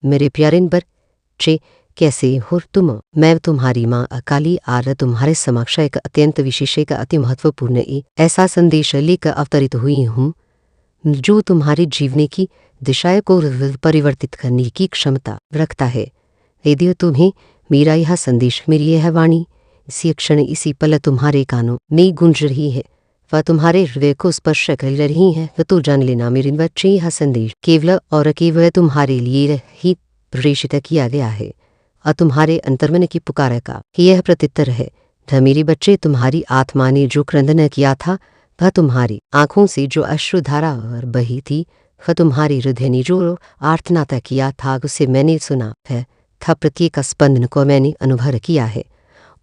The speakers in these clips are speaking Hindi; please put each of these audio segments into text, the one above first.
मेरे प्यारे बच्चे, कैसे हो तुम? मैं तुम्हारी माँ अकाली आर तुम्हारे समक्ष एक अत्यंत विशेष एक अति महत्वपूर्ण ऐसा संदेश लेकर अवतरित हुई हूँ जो तुम्हारे जीवन की दिशा को परिवर्तित करने की क्षमता रखता है। यदि तुम्हें मेरा यह संदेश, मेरी यह वाणी इसी क्षण इसी पल तुम्हारे कानों में गूंज रही है, वह तुम्हारे हृदय को स्पर्श कर रही है, तो जान लेना मेरे बच्चे, यह संदेश केवल और केवल तुम्हारे लिए ही प्रेषित किया गया है और तुम्हारे अंतर्मन की पुकार का यह प्रत्युत्तर है। मेरे बच्चे, तुम्हारी आत्मा ने जो क्रंदन किया था, वह तुम्हारी आंखों से जो अश्रुधारा बही थी, वह तुम्हारे हृदय ने जो आर्तनाद किया था, उसे मैंने सुना है था। प्रत्येक स्पंदन को मैंने अनुभव किया है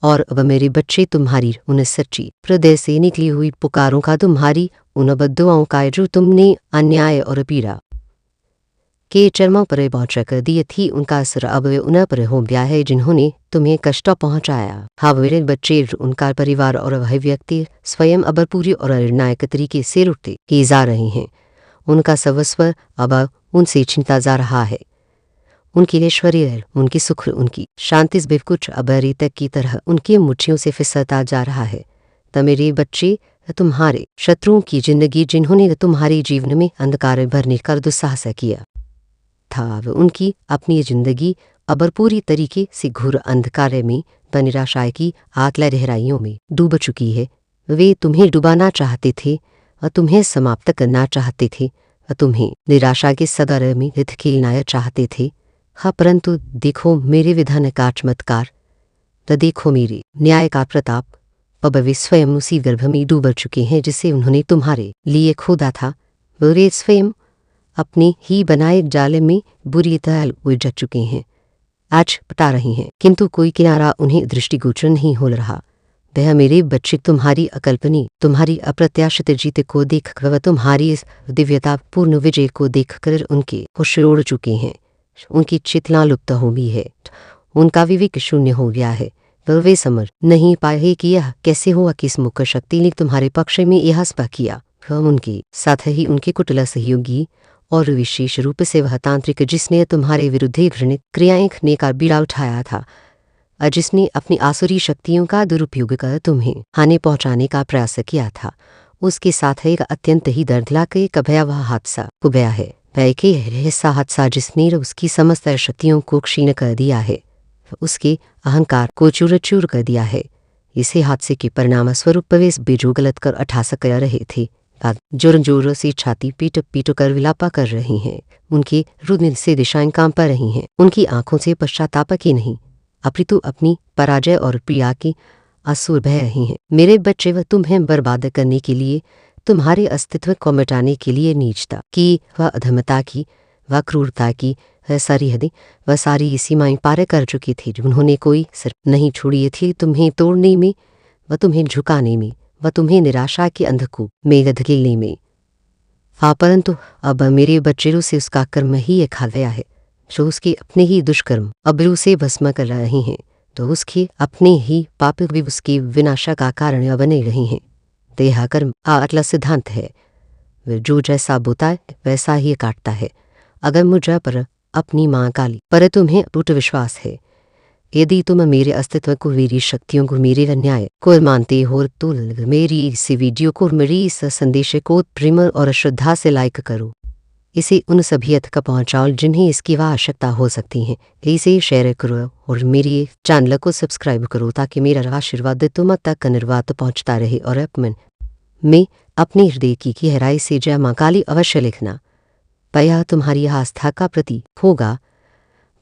और अब मेरे बच्चे, तुम्हारी उन सच्ची हृदय से निकली हुई पुकारों का, तुम्हारी उन बद्दुआओं का जो तुमने अन्याय और पीड़ा के चरमों पर पहुंचा कर दिए थी, उनका असर अब उन पर हो गया है जिन्होंने तुम्हें कष्ट पहुंचाया। हाँ मेरे बच्चे, उनका परिवार और वह व्यक्ति स्वयं अब पूरी और निर्णायक तरीके से लुटते ही जा रहे हैं। उनका सर्वस्व अब उनसे छिनता जा रहा है। उनकी ऐश्वर्य, उनकी सुख, उनकी शांति सब कुछ अब रेतक की तरह उनकी मुट्ठियों से फिसलता जा रहा है। तो मेरे बच्चे, तुम्हारे शत्रुओं की जिंदगी, जिन्होंने तुम्हारे जीवन में अंधकार भरने का दुस्साहस किया था, उनकी अपनी जिंदगी अब पूरी तरीके से घोर अंधकार में व निराशा की आग लहराइयों में डूब चुकी है। वे तुम्हें डुबाना चाहते थे और तुम्हें समाप्त करना चाहते थे और तुम्हें निराशा के सदर में खेलना चाहते थे। हाँ, परंतु देखो मेरे विधान का चमत्कार, तो देखो मेरे न्याय का प्रताप। अब वे स्वयं उसी गर्भ में डूब चुके हैं जिसे उन्होंने तुम्हारे लिए खोदा था। वे स्वयं अपने ही बनाए जाल में बुरी तरह उलझ चुके हैं, आज पटा रहे हैं, किंतु कोई किनारा उन्हें दृष्टिगोचर नहीं हो रहा। वह मेरे बच्चे तुम्हारी अकल्पनीय, तुम्हारी अप्रत्याशित जीत को देखकर व तुम्हारी इस दिव्यता पूर्ण विजय को देखकर उनके होश उड़ चुके हैं। उनकी चेतना लुप्त हो गई है, उनका विवेक शून्य हो गया है। वे समझ नहीं पाए कि यह कैसे हुआ, किस मुख्य शक्ति ने तुम्हारे पक्ष में यह स्पा किया। उनके साथ ही उनके कुटिल सहयोगी और विशेष रूप से वह तांत्रिक जिसने तुम्हारे विरुद्ध घृणित क्रियाएं करने का बीड़ा उठाया था, जिसने अपनी आसुरी शक्तियों का दुरुपयोग कर तुम्हें हानि पहुंचाने का प्रयास किया था, उसके साथ एक अत्यंत ही दर्दनाक एक भयावह हादसा हो गया है। वह ऐसा हादसा जिसने उसकी समस्त शक्तियों को क्षीण कर दिया है, उसके अहंकार को चूर चूर कर दिया है। इसे हादसे के परिणाम स्वरूप वे बेजो गलत कर अठासा कर रहे थे, जोर जोर से छाती पीट पीट कर विलापा कर रही हैं। उनके रुधिर से दिशाएं कांप रही हैं। उनकी आंखों से पश्चाताप की नहीं, अपितु अपनी पराजय और पीड़ा की आंसू बह रही हैं। मेरे बच्चे, वह तुम्हें बर्बाद करने के लिए, तुम्हारे अस्तित्व को मिटाने के लिए नीचता की, वह अधमता की, वह क्रूरता की, वह सारी हदें, वह सारी सीमाएं पार कर चुकी थी। उन्होंने कोई सिर्फ नहीं छोड़ी थी तुम्हें तोड़ने में, वह तुम्हें झुकाने में, वह तुम्हें निराशा के अंधकूप में धकेलने में। हाँ, परंतु अब मेरे बच्चे से उसका कर्म ही एक खा गया है, जो उसके अपने ही दुष्कर्म अब उसे भस्म कर रहे हैं, तो उसके अपने ही पाप भी उसके विनाशा का कारण बने रहे हैं। देहा कर्म अटल सिद्धांत है, जो जैसा बोता है वैसा ही काटता है। अगर मुझे पर अपनी माँ काली पर तुम्हें अटूट विश्वास है, यदि तुम मेरे अस्तित्व को, मेरी शक्तियों को, मेरे अन्याय को मानते हो, तो मेरी इस वीडियो को, मेरी इस संदेश को प्रेम और श्रद्धा से लाइक करो। इसे उन सभी तक पहुंचाओ जिन्हें इसकी आवश्यकता हो सकती है। इसे शेयर करो और मेरी चैनल को सब्सक्राइब करो ताकि मेरा आशीर्वाद तुम तक निर्वात पहुंचता रहे। और अपने में अपने हृदय की गहराई से जय माँ काली अवश्य लिखना। यह तुम्हारी आस्था का प्रतीक होगा,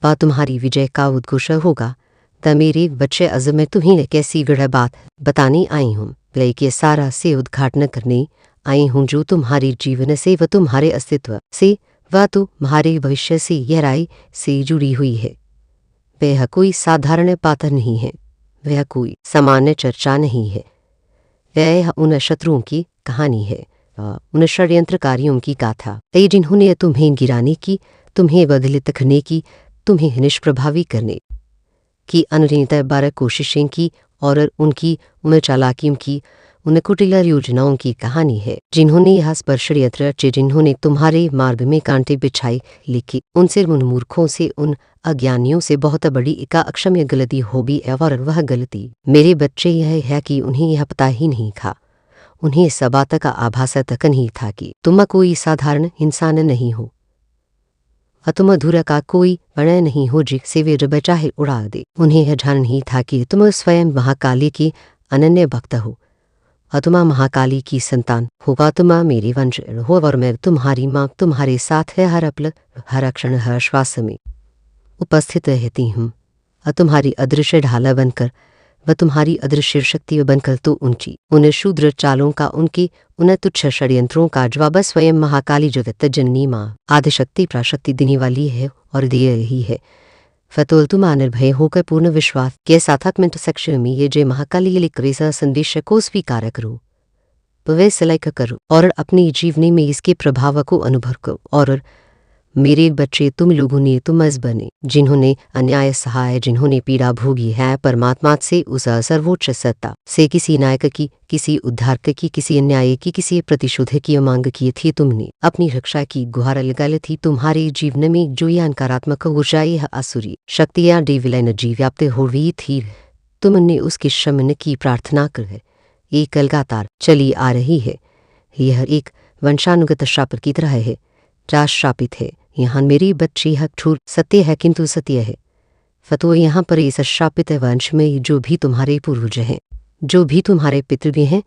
वह तुम्हारी विजय का उद्घोष होगा। त मेरे बच्चे, अज मैं तुम्हें कैसी गढ़ बात बताने आई हूँ, लेकिन सारा से उद्घाटन करने आई हूँ जो तुम्हारे जीवन से व तुम्हारे अस्तित्व से व तुम्हारे भविष्य से गहराई से जुड़ी हुई है। वह कोई साधारण पात्र नहीं है, वह कोई सामान्य चर्चा नहीं है, वह उन शत्रुओं की कहानी है, उन षड्यंत्रकारियों की गाथा, जिन्होंने तुम्हें गिराने की, तुम्हें बदलित करने की, तुम्हें निष्प्रभावी करने की अनगिनत बार कोशिशें की और उन चालाकियों की, उन कुटिल योजनाओं की कहानी है जिन्होंने यह षड्यंत्र रचे, जिन्होंने तुम्हारे मार्ग में कांटे बिछाए, लेकिन उनसे, उन मूर्खों से, उन अज्ञानियों से बहुत बड़ी एक अक्षम्य गलती हो भी, और वह गलती मेरे बच्चे यह है कि उन्हें यह पता ही नहीं था, उन्हें इस बात का आभास तक नहीं था कि तुम कोई साधारण इंसान नहीं हो, तुम अधूरा का कोई बड़ा नहीं हो जिसे वे रब चाहे उड़ा दे। उन्हें यह ध्यान नहीं था कि तुम स्वयं महाकाली की अनन्य भक्त हो, तुम महाकाली की संतान होगा, तुम मेरे वंश हो और मैं तुम्हारी माँ तुम्हारे साथ है, हर पल हर क्षण हर श्वास में उपस्थित रहती हूँ। तुम्हारी अदृश्य ढाला बनकर, वह तुम्हारी अदृश्य शक्ति बनकर तो ऊंची उन शूद्र चालों का, उनके उन तुच्छ षड्यंत्रों का जवाब स्वयं महाकाली जगत जननी माँ आदिशक्ति प्राशक्ति देने वाली है और दे रही है। फतोल तुम निर्भय होकर पूर्ण विश्वास के साथ मिनट सेक्शन में ये जय महाकाली लिख रेसा संदेश को स्वीकार करो, प्रवेश लाइक करो और अपनी जीवनी में इसके प्रभाव को अनुभव करो। और मेरे बच्चे, तुम लोगों ने तुम अज बने जिन्होंने अन्याय सहाय, जिन्होंने पीड़ा भोगी है, परमात्मा से उस सर्वोच्च सत्ता से किसी नायक की, किसी उद्धारक की, किसी अन्याय की, किसी प्रतिशोध की मांग की थी। तुमने अपनी रक्षा की गुहार लगाई थी। तुम्हारे जीवन में जो यह नकारात्मक ऊर्जा, यह आसुरी शक्तियां डिविल एनर्जी व्याप्त हो रही थी, तुमने उसके शमन की प्रार्थना कर एक लगातार चली आ रही है। यह एक वंशानुगत शाप की तरह है, शापित है। यहाँ मेरी बच्ची यह ठूर सत्य है, किंतु सत्य है। फतो यहाँ पर इस शापित वंश में जो भी तुम्हारे पूर्वज हैं, जो भी तुम्हारे पितृ हैं,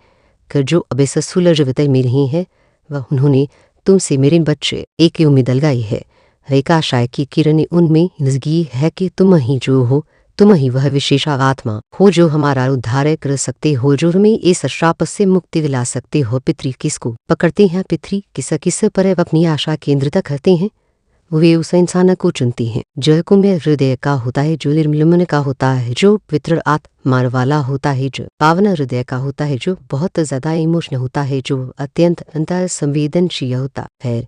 कर जो अब इस सुलझवत में रही है, वह उन्होंने तुमसे मेरे बच्चे एक उम्मीद लगाई है, एक आशा की किरण उनमें नजगी है कि तुम ही जो हो, तुम ही वह विशेष आत्मा हो जो हमारा उद्धार कर सकते हो, जो हमें इस श्राप से मुक्ति दिला सकते हो। पितृ किसको पकड़ते हैं, पितृ किस पर अपनी आशा केंद्रित करते हैं, वे उस इंसान को चुनती हैं जो कुंभ हृदय का होता है, जो निर्मल का होता है, जो पवित्र आत्मा वाला होता है, जो पावन हृदय का होता है, जो बहुत ज्यादा इमोशनल होता है, जो अत्यंत अंतर संवेदनशील होता है,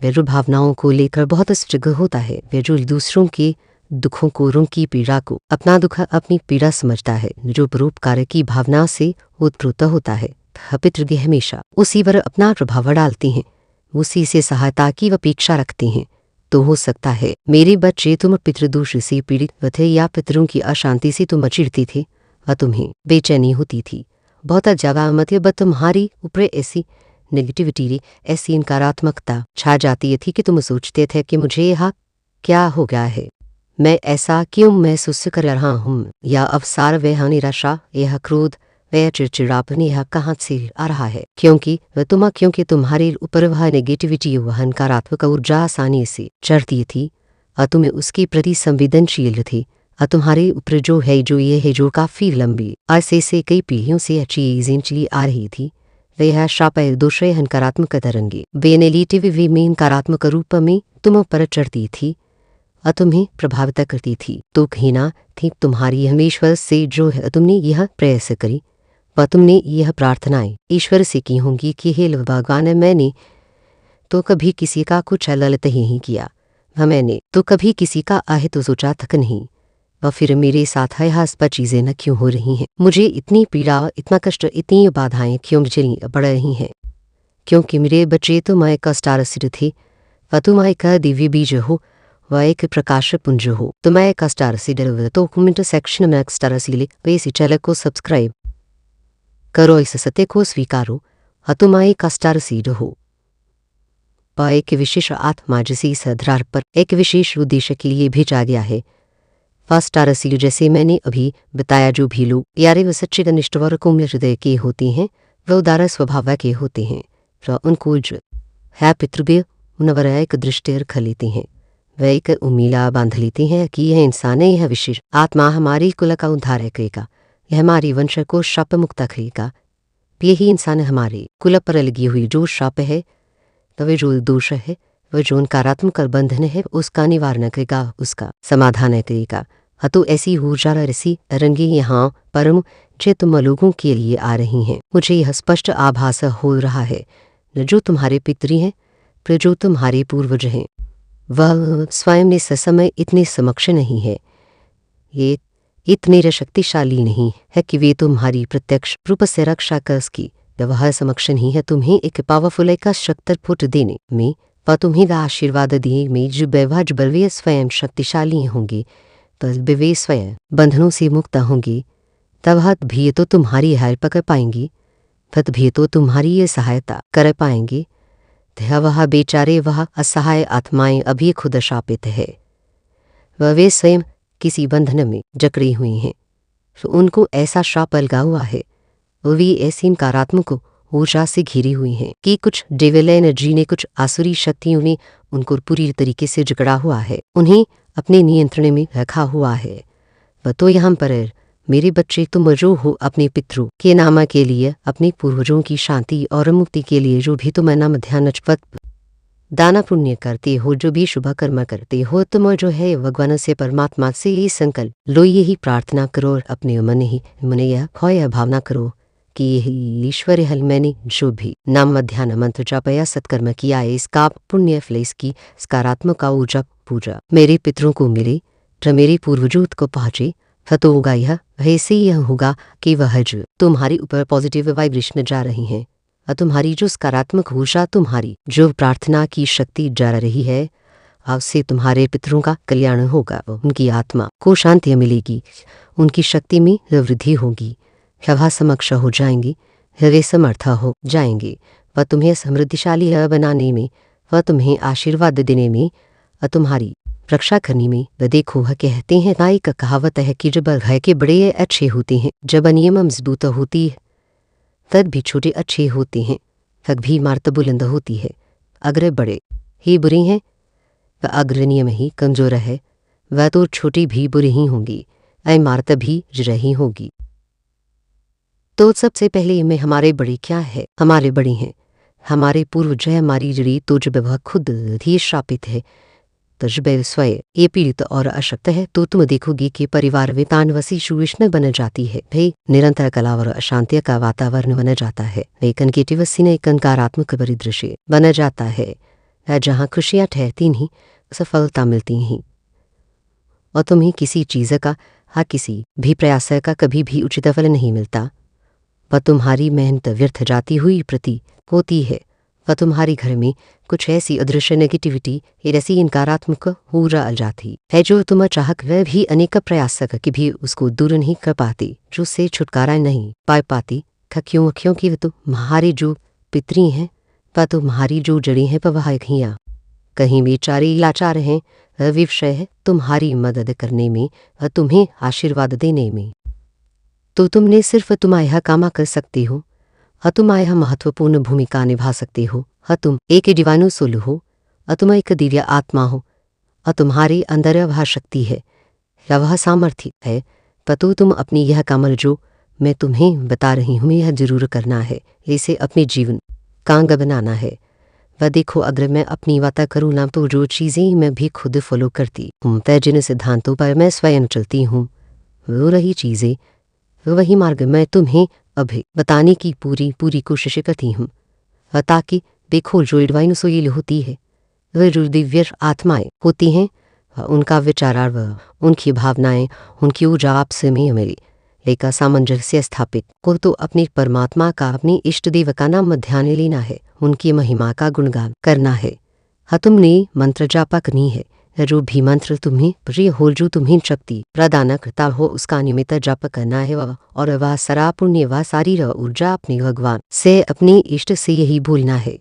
वे जो भावनाओं को लेकर बहुत सजग होता है, वे जो दूसरों के दुखों को, उनकी पीड़ा को अपना दुख अपनी पीड़ा समझता है, जो परोपकार की भावना से उत्प्रोत होता है। पितृ हमेशा उसी पर अपना प्रभाव डालते हैं, उसी से सहायता की अपेक्षा रखते हैं। तो हो सकता है मेरे बच्चे तुम पितृदोष से पीड़ित थे, या पितरों की अशांति से तुम चिढ़ते थे और तुम्हें बेचैनी होती थी। बहुत ज्यादा मतलब तुम्हारी ऊपर ऐसी नेगेटिविटी, ऐसी नकारात्मकता छा जाती थी कि तुम सोचते थे कि मुझे यह क्या हो गया है, मैं ऐसा क्यों महसूस कर रहा हूँ, या अवसार, वह निराशा, यह क्रोध, वह चिड़चिड़ापन यह कहाँ से आ रहा है, क्योंकि तुम्हारे ऊपर वह नेगेटिविटी, वह नकारात्मक ऊर्जा आसानी से चढ़ती थी और तुम्हें उसके प्रति संवेदनशील थे। और तुम्हारे ऊपर जो है, जो ये है, जो काफ़ी लंबी ऐसे से कई पीढ़ियों से चीजें चली आ रही थी, वह शाप दोष नकारात्मक तरंगे वे नेगेटिव वे में नकारात्मक रूप में तुम पर चढ़ती थी और तुम्हें प्रभावित करती थी। तो कहीं ना थी तुम्हारी हमेश्वर से जो है तुमने यह प्रयास करी, व तुमने यह प्रार्थनाएं ईश्वर से की होंगी कि हे भगवान, मैंने तो कभी किसी का कुछ ललित ही नहीं किया, मैंने तो कभी किसी का आहित तो सोचा तक नहीं, व फिर मेरे साथ हास्पद चीज़ें न क्यों हो रही हैं, मुझे इतनी पीड़ा, इतना कष्ट, इतनी बाधाएं क्यों झेलनी पड़ रही हैं, क्योंकि मेरे बच्चे तुम एक स्टारसिड थे, व तुम एक दिव्य बीज हो, वह एक प्रकाश पुंज हो। तुम एक स्टारसिड तो कमेंट सेक्शन में स्टारसिल वे इस चैनल को सब्सक्राइब करो, इस सत्य को स्वीकारो, तुम एक स्टारसीड हो, एक विशेष आत्मा जिसे इस आधार पर एक विशेष उद्देश्य के लिए भेजा गया है। स्टारसीड जैसे मैंने अभी बताया, जो भी लोग यारे व सच्चे घनिष्ठ और कोमल हृदय के होते हैं, वह उदार स्वभाव के होते हैं, उनको जो है पितृव्य उनवर एक दृष्टि रख लेते हैं, वह एक उम्मीला बांध लेते हैं कि यह इंसान, यह विशेष आत्मा हमारी कुल का उद्धार करेगा, यह हमारी वंश को शाप मुक्त करेगा, यही इंसान हमारे कुल पर लगी हुई जो शाप है, वह जो दोष है, वह जो नकारात्मक बंधन है, उसका निवारण करेगा, उसका समाधान करेगा। तो ऐसी ऊर्जा रसी रंगे यहाँ परम जे तुम लोगों के लिए आ रही हैं। मुझे यह स्पष्ट आभास हो रहा है, जो तुम्हारे पितृ हैं, पर जो तुम्हारे पूर्वज हैं, वह स्वयं ने समय इतने समक्ष नहीं है। ये इतने शक्तिशाली नहीं है कि वे तुम्हारी प्रत्यक्ष रूप से रक्षा कर सकी। वह समक्ष नहीं है तुम्हें एक पावरफुल एक शक्ति पुट देने में, पर तुम्हें आशीर्वाद दिए में जो बेवाज बलवे स्वयं शक्तिशाली होंगे, पर वे स्वयं बंधनों से मुक्त होंगे। तब भी तो तुम्हारी हेल्प कर पाएंगी, तब भी तो तुम्हारी ये सहायता कर पाएंगे। वह बेचारे वह असहाय आत्माएं अभी खुद शापित है, वह वे स्वयं किसी बंधन में जकड़ी हुई हैं। तो उनको ऐसा शाप लगा हुआ है, वे ऐसी नकारात्मक ऊर्जा से घिरी हुई हैं कि कुछ डेविल एनर्जी ने, कुछ आसुरी शक्तियों ने उनको पूरी तरीके से जकड़ा हुआ है, उन्हें अपने नियंत्रण में रखा हुआ है। वह तो यहाँ पर मेरे बच्चे, तुम जो हो अपने पितरों के नाम के लिए, अपने पूर्वजों की शांति और मुक्ति के लिए जो भी तुम नाम ध्यान नचपत दाना पुण्य करते हो, जो भी शुभ कर्म करते हो, तुम जो है भगवान से, परमात्मा से ये संकल्प लो, यही प्रार्थना करो और अपने मन यह खोया भावना करो कि यही ईश्वर हल, मैंने जो भी नाम ध्यान मंत्र जाप या सत्कर्म किया है, इसका पुण्य फल, इसकी सकारात्मक ऊर्जा पूजा मेरे पितरों को मिले, जो मेरे पूर्वजों को पहुंचे। तो होगा यह, वैसे यह होगा कि वह जो तुम्हारे ऊपर पॉजिटिव वाइब्रेशन जा रही हैं, और तुम्हारी जो सकारात्मक ऊर्जा, तुम्हारी जो प्रार्थना की शक्ति जा रही है, उससे तुम्हारे पितरों का कल्याण होगा, उनकी आत्मा को शांति मिलेगी, उनकी शक्ति में वृद्धि होगी, वह समक्ष हो जाएंगी, वे समर्थ हो जाएंगे, वह तुम्हें समृद्धिशाली बनाने में, वह तुम्हें आशीर्वाद देने में, और तुम्हारी रक्षा करने में। वह देखो, वह कहते हैं ना, एक कहावत है कि जब भय के बड़े अच्छे होते हैं, जब नियम मजबूत होती है, तब भी छोटे अच्छे होते हैं, तब भी इमारत बुलंद होती है। अगर बड़े ही बुरे हैं, वह अग्र नियम ही कमजोर है, वह तो छोटी भी बुरी ही होंगी, इमारत भी रही होगी। तो सबसे पहले में हमारे बड़े क्या है? हमारे बड़े हैं हमारे पूर्वज, हमारी जड़ी, तो जब वह खुद ही श्रापित है, तो जब स्वयं ये पीड़ित और अशक्त है, तो तुम देखोगी कि परिवार में तानवसी सुविष्ण बन जाती है, भाई निरंतर कला और अशांति का वातावरण बन जाता है, एक नेगेटिवसी ने एक नकारात्मक परिदृश्य बन जाता है, जहाँ खुशियाँ ठहरती नहीं, सफलता मिलती नहीं, और तुम्हें किसी चीज़ का, किसी भी प्रयास का कभी भी उचित फल नहीं मिलता, वह तुम्हारी मेहनत व्यर्थ जाती हुई प्रतीत होती है, वह तुम्हारे घर में कुछ ऐसी अदृश्य नेगेटिविटी, ऐसी नकारात्मक ऊर्जा आ जाती है, जो तुम चाहक वह भी अनेक प्रयास कि भी उसको दूर नहीं कर पाती, जो से छुटकारा नहीं पा पाती। क्योंकि वह तुम्हारे जो पितरी हैं, वह तुम्हारी जो जड़ी हैं, वह कहीं बेचारे लाचार हैं, विषय है तुम्हारी मदद करने में, तुम्हें आशीर्वाद देने में। तो तुमने सिर्फ तुम यह काम कर सकते हो, तुम यह महत्वपूर्ण भूमिका निभा सकते हो, तुम एक डिवाइनो सोल हो, तुम एक दिव्य आत्मा हो, तुम्हारे अंदर वह शक्ति है या वह सामर्थ्य है, तो तुम अपनी यह काम जो मैं तुम्हें बता रही हूँ, यह जरूर करना है, इसे अपने जीवन का अंग बनाना है। वह देखो, अगर मैं अपनी बात करूँ ना, तो जो चीज़ें मैं भी खुद फॉलो करती हूँ, तय जिन सिद्धांतों पर मैं स्वयं चलती हूँ, वो रही चीज़ें, वही मार्ग मैं तुम्हें अभी बताने की पूरी कोशिश करती हूँ, ताकि देखो जो डिवाइन सोल होती है, वह जो दिव्य आत्माएं होती हैं, उनका विचार व उनकी भावनाएं, उनकी ऊर्जा आपस में मेरी एक सामंजस्य स्थापित को, तो अपने परमात्मा का, अपने इष्ट देव का नाम ध्यान लेना है, उनकी महिमा का गुणगान करना है। तुमने मंत्र जापा करनी है, जो भी मंत्र तुम्हें प्रिय हो, जो तुम्हें शक्ति प्रदान करता हो, उसका नियमित जप करना है, और वह सरा पुण्य व सारी ऊर्जा अपने भगवान से, अपने इष्ट से यही भूलना है,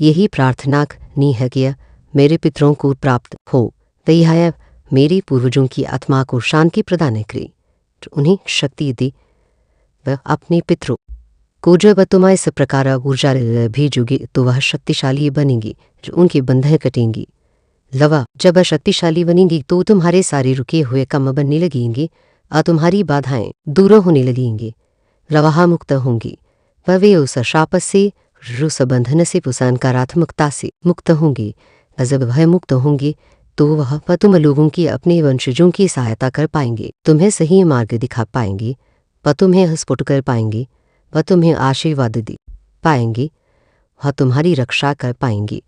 यही प्रार्थना करनी है कि मेरे पितरों को प्राप्त हो, तैयार मेरे पूर्वजों की आत्मा को शांति प्रदान करे, उन्हें शक्ति दे। वह अपने पितरों को जब तुम इस प्रकार ऊर्जा भेजोगे, तो वह शक्तिशाली बनेंगी, जो उनके बंधन कटेंगी। लवा जब शक्तिशाली बनेंगी, तो तुम्हारे सारे रुके हुए काम बनने लगेंगे, और तुम्हारी बाधाएं दूर होने लगेंगी, रवाहा मुक्त होंगी, वह वे उस शाप से, उस बंधन से, उस नकारात्मकता से मुक्त होंगे। जब वह मुक्त होंगे, तो वह तुम लोगों की, अपने वंशजों की सहायता कर पाएंगे, तुम्हें सही मार्ग दिखा पाएंगे, वह तुम्हें स्फुट कर पाएंगे, वह तुम्हें आशीर्वाद दे पाएंगे, वह तुम्हारी रक्षा कर पाएंगे,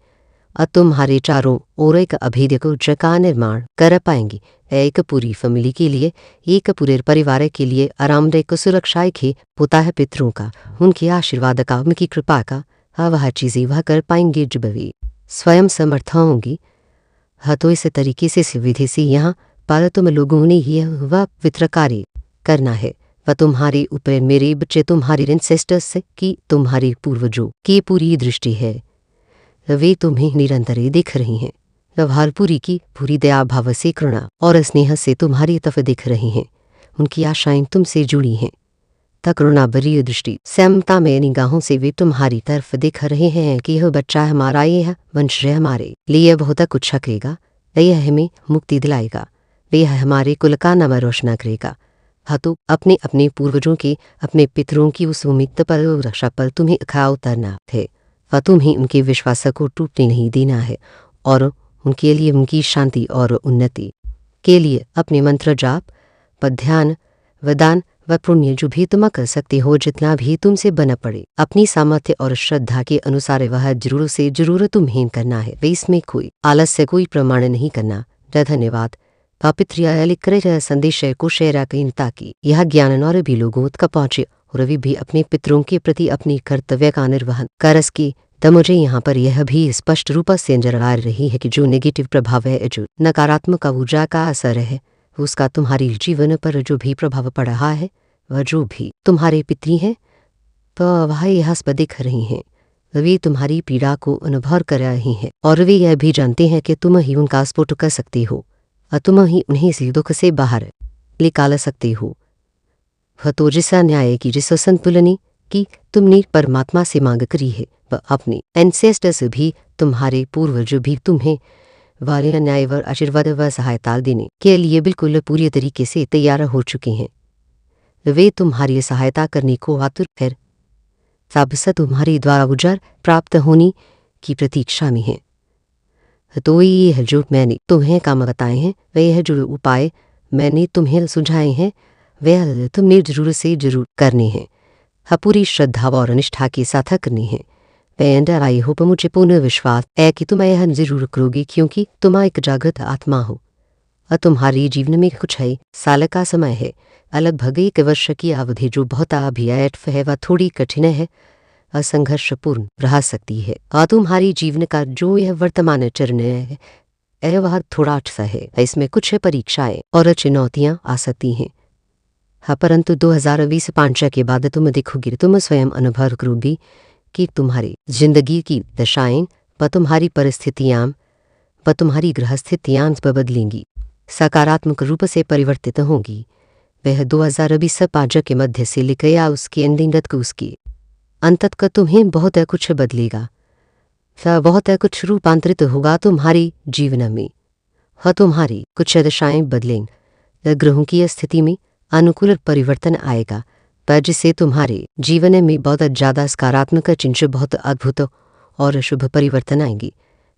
तुम्हारे चारों ओर एक अभेद्य ऊर्जा का निर्माण कर पाएंगी। एक पूरी फैमिली के लिए, एक पूरे परिवार के लिए आरामदायक सुरक्षा एक ही होता है पितरों का, उनके आशीर्वाद का, उनकी कृपा का। वह चीज़ें वह कर पाएंगे जब वे स्वयं समर्थ होंगी। तो इस तरीके से विधि से यहाँ पर तुम लोगों ने ही वह पवित्र कार्य करना है। वह तुम्हारे ऊपर मेरे बच्चे, तुम्हारे एंसेस्टर्स की, तुम्हारे पूर्वजों की पूरी दृष्टि है। वे तुम्हें निरंतर देख रही हैं। व्यवहार पूरी की पूरी दया भाव से, करुणा और स्नेह से तुम्हारी तरफ देख रही हैं। उनकी आशाएं तुमसे जुड़ी हैं। करुणा भरी दृष्टि समता में निगाहों से वे तुम्हारी तरफ देख रहे हैं कि यह बच्चा हमारा, यह वंश हमारे लिए बहुत कुछ करेगा, यह हमें मुक्ति दिलाएगा, वह हमारे कुल का नाम रोशन करेगा। तो अपने अपने पूर्वजों के, अपने पितरों की उस उम्मीद पर, रक्षा पर तुम्हें खा उतरना है। तुम्हें उनके विश्वास को टूटने नहीं देना है और उनके लिए, उनकी शांति और उन्नति के लिए अपने मंत्र जाप व ध्यान व दान व पुण्य जो भी तुम कर सकते हो, जितना भी तुमसे बना पड़े, अपनी सामर्थ्य और श्रद्धा के अनुसार वह जरूर से जरूर तुम्हें करना है। वे इसमें कोई आलस्य, कोई प्रमाण नहीं करना। धन्यवाद। पवित्र लिख कर संदेश को शेयर करें ताकि यह ज्ञान और भी लोगों तक पहुंचे और वे भी अपने पितरों के प्रति अपने कर्तव्य का निर्वहन कर सके। तो मुझे यहाँ पर यह भी स्पष्ट रूप से नजर आ रही है कि जो नेगेटिव प्रभाव है, जो नकारात्मक ऊर्जा का असर है, उसका तुम्हारे जीवन पर जो भी प्रभाव पड़ रहा है, वह जो भी तुम्हारे पितरी हैं तो वह यह स्पष्ट दिख रही हैं। वे तुम्हारी पीड़ा को अनुभव कर रही हैं और वे यह भी जानते हैं कि तुम ही उनका स्फोट कर सकते हो और तुम ही उन्हें इस दुख से बाहर निकाल सकते हो। तो जिस न्याय की, जिस संतुलनी की तुमने परमात्मा से मांग करी है, वह अपने एंसेस्टर्स भी, तुम्हारे पूर्वज भी तुम्हें वाले न्याय व आशीर्वाद व सहायता देने के लिए बिल्कुल पूरी तरीके से तैयार हो चुके हैं। वे तुम्हारी सहायता करने को आतुर है। सब से तुम्हारे द्वारा उजाड़ प्राप्त होने की प्रतीक्षा में है। तो ये है जो मैंने तुम्हें काम बताए हैं, वे है जो उपाय मैंने तुम्हें सुझाए हैं, वह तुमने जरूर से जरूर करने हैं। पूरी श्रद्धा और निष्ठा के साथ करने हैं। एंड आई होप, मुझे पूर्ण विश्वास है कि तुम यह जरूर करोगे, क्योंकि तुम एक जागृत आत्मा हो और तुम्हारे जीवन में कुछ है साल का समय है, लगभग 1 वर्ष की अवधि, जो बहुत अभियाफ है, वह थोड़ी कठिन है, असंघर्षपूर्ण रह सकती है। और तुम्हारी जीवन का जो यह वर्तमान चरण है वह थोड़ा अच्छा है। इसमें कुछ परीक्षाएं और चुनौतियां आ सकती हैं। परंतु 2020 के बाद तुम देखोगे, तुम स्वयं अनुभव करोगी कि तुम्हारी जिंदगी की दशाएं व तुम्हारी परिस्थितियां व तुम्हारी गृहस्थितियां बदलेंगी, सकारात्मक रूप से परिवर्तित होंगी। वह 2020 के मध्य से लेकर या उसके एंडिंग तक, उसके अंत तक तुम्हें बहुत कुछ बदलेगा, बहुत कुछ रूपांतरित होगा तुम्हारी जीवन में। तुम्हारी कुछ दशाएं बदलेंगी, ग्रहों की स्थिति में अनुकूल परिवर्तन आएगा, पर जिससे तुम्हारे जीवन में बहुत ज़्यादा सकारात्मक चिंच, बहुत अद्भुत और शुभ परिवर्तन आएंगी।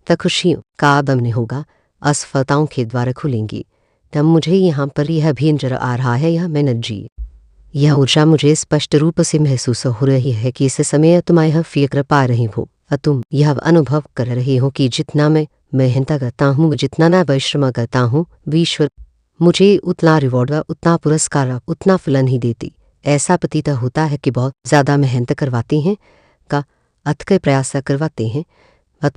तब खुशियों का आगमन होगा, असफलताओं के द्वार खुलेंगी। तब मुझे यहाँ पर यह भी नजर आ रहा है, यह एनर्जी, यह ऊर्जा मुझे स्पष्ट रूप से महसूस हो रही है कि इस समय तुम यह फिक्र पा रही हो, तुम यह अनुभव कर रहे हो कि जितना मैं मेहनत करता हूँ, जितना मैं परिश्रम करता हूँ, ईश्वर मुझे उतना रिवॉर्ड व उतना पुरस्कार, उतना फल नहीं देती। ऐसा प्रतीत होता है कि बहुत ज़्यादा मेहनत करवाते हैं, का अथक प्रयास करवाते हैं,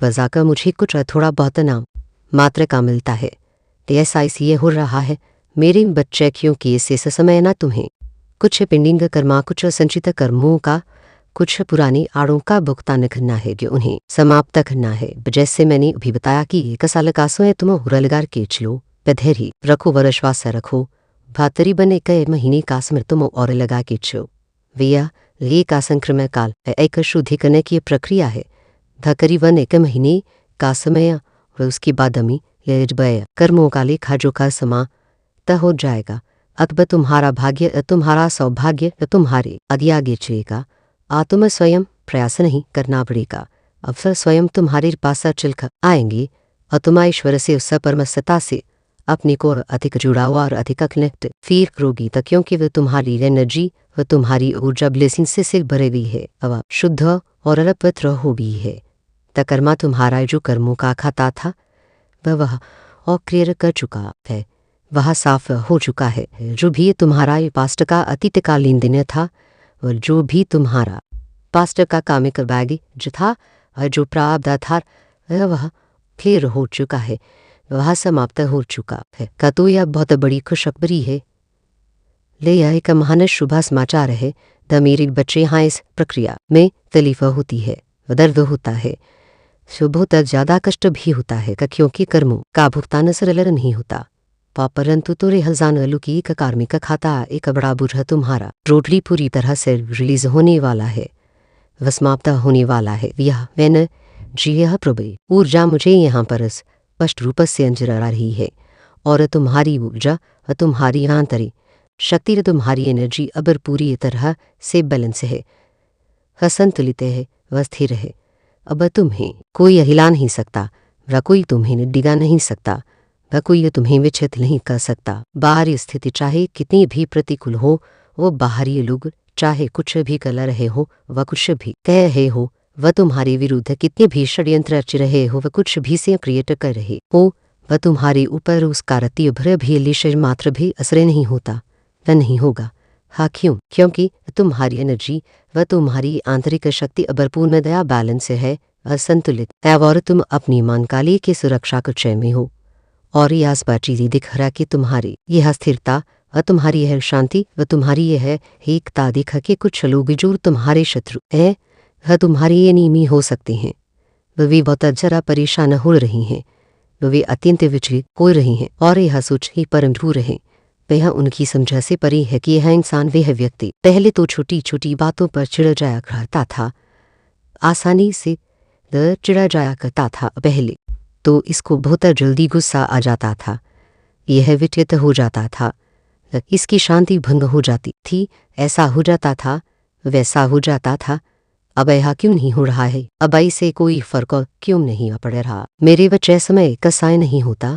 वजह का मुझे कुछ थोड़ा बहुत नाम मात्र का मिलता है। तो ऐसा इसलिए हो रहा है मेरे बच्चे, क्योंकि इस समय ना तुम्हें कुछ पेंडिंग कर्मा, कुछ संचित कर्मों का, कुछ पुरानी आड़ों का भुगतान करना है, जो उन्हें समाप्त करना है। जैसे मैंने अभी बताया कि 1 साल का समय तुम हुरलगार के चलो, धैर्य रखो व विश्वास रखो। भातरी बने कई महीने का समय तुम और लगा के चलो। वैया ये का संक्रमण काल एक शुद्धि करने की प्रक्रिया है। करीबन 1 महीने का समय व उसके बाद अमी कर्मों का लेखा जोखा समाप्त हो जाएगा। अब तुम्हारा भाग्य, तुम्हारा सौभाग्य तुम्हारे आगे चलेगा। तुम स्वयं प्रयास नहीं करना पड़ेगा, अवसर स्वयं तुम्हारे पास चलकर आएंगे और तुम ईश्वर से उस परमसत्ता से अपने को अधिक जुड़ाव और अधिक कनेक्ट फील करोगी, तो क्योंकि वह तुम्हारी एनर्जी व तुम्हारी ऊर्जा ब्लेसिंग से भरी हुई है, वह शुद्ध और पवित्र हो भी है। कर्मा तुम्हारा जो कर्मों का खाता था वह और क्लियर कर चुका है, वह साफ हो चुका है। जो भी तुम्हारा पास्ट का अतीत का लेन देन था, और जो भी तुम्हारा पास्ट का कामिक बैगेज था, जो प्रारब्ध था वह क्लियर हो चुका है, वह समाप्त हो चुका है। का तो यह बहुत बड़ी खुशखबरी है। ले यह एक महान शुभ समाचार है। द मेरे बच्चे यहाँ इस प्रक्रिया में तकलीफ होती है, दर्द होता है, बहुत ज़्यादा कष्ट भी होता है क्योंकि कर्मों का भुगतान सरल नहीं होता। परंतु तोरे हजान अलू की एक कार्मिक खाता एक बड़ा बुरा तुम्हारा टोटली पूरी तरह से रिलीज होने वाला है, वह समाप्त होने वाला है। यह मैंने जी यह प्रबल ऊर्जा मुझे यहाँ पर स्पष्ट रूप से अंजर आ रही है, और तुम्हारी ऊर्जा व तुम्हारी आंतरिक शक्ति तुम्हारी एनर्जी अब पूरी तरह से बैलेंस है, संतुलित है, वह स्थिर है। अब तुम्हें कोई हिला नहीं सकता, वह कोई तुम्हें डिगा नहीं सकता, वह कोई तुम्हें विचलित नहीं कर सकता। बाहरी स्थिति चाहे कितनी भी प्रतिकूल हो, वो बाहरी लोग चाहे कुछ भी कर रहे हो, वह कुछ भी कह रहे हो, वह तुम्हारे विरुद्ध कितने भी षड्यंत्र रच रहे हो, वह कुछ भी से क्रिएट कर रहे हो, वह तुम्हारे ऊपर उसका रति भर भी लेशर मात्र भी असर नहीं होता, वह नहीं होगा। हाँ, क्यों? क्योंकि तुम्हारी एनर्जी वह तुम्हारी आंतरिक शक्ति अब पूर्णतया बैलेंस है, असंतुलित है, और तुम अपनी मनकाली की सुरक्षा कक्षय में हो। और यह आसपास चीजें दिख रहा कि तुम्हारी यह स्थिरता व तुम्हारी यह शांति व तुम्हारी यह एकता दिखा कि कुछ लोग जो तुम्हारे शत्रु हैं वह तुम्हारी एनिमी हो सकते हैं, वे बहुत जरा परेशान हो रही हैं, वे अत्यंत विचलित हो रही हैं, और यह सोच ही परम दूर है, वह उनकी समझ से परे है कि यह इंसान वह व्यक्ति पहले तो छोटी छोटी बातों पर चिढ़ जाया करता था, आसानी से चिढ़ा जाया करता था, पहले तो इसको बहुत जल्दी गुस्सा आ जाता था, यह विचलित हो जाता था, इसकी शांति भंग हो जाती थी, ऐसा हो जाता था, वैसा हो जाता था। अब यह क्यों नहीं हो रहा है? अब इससे कोई फर्क क्यों नहीं पड़ रहा? मेरे बच्चे समय कसाय नहीं होता।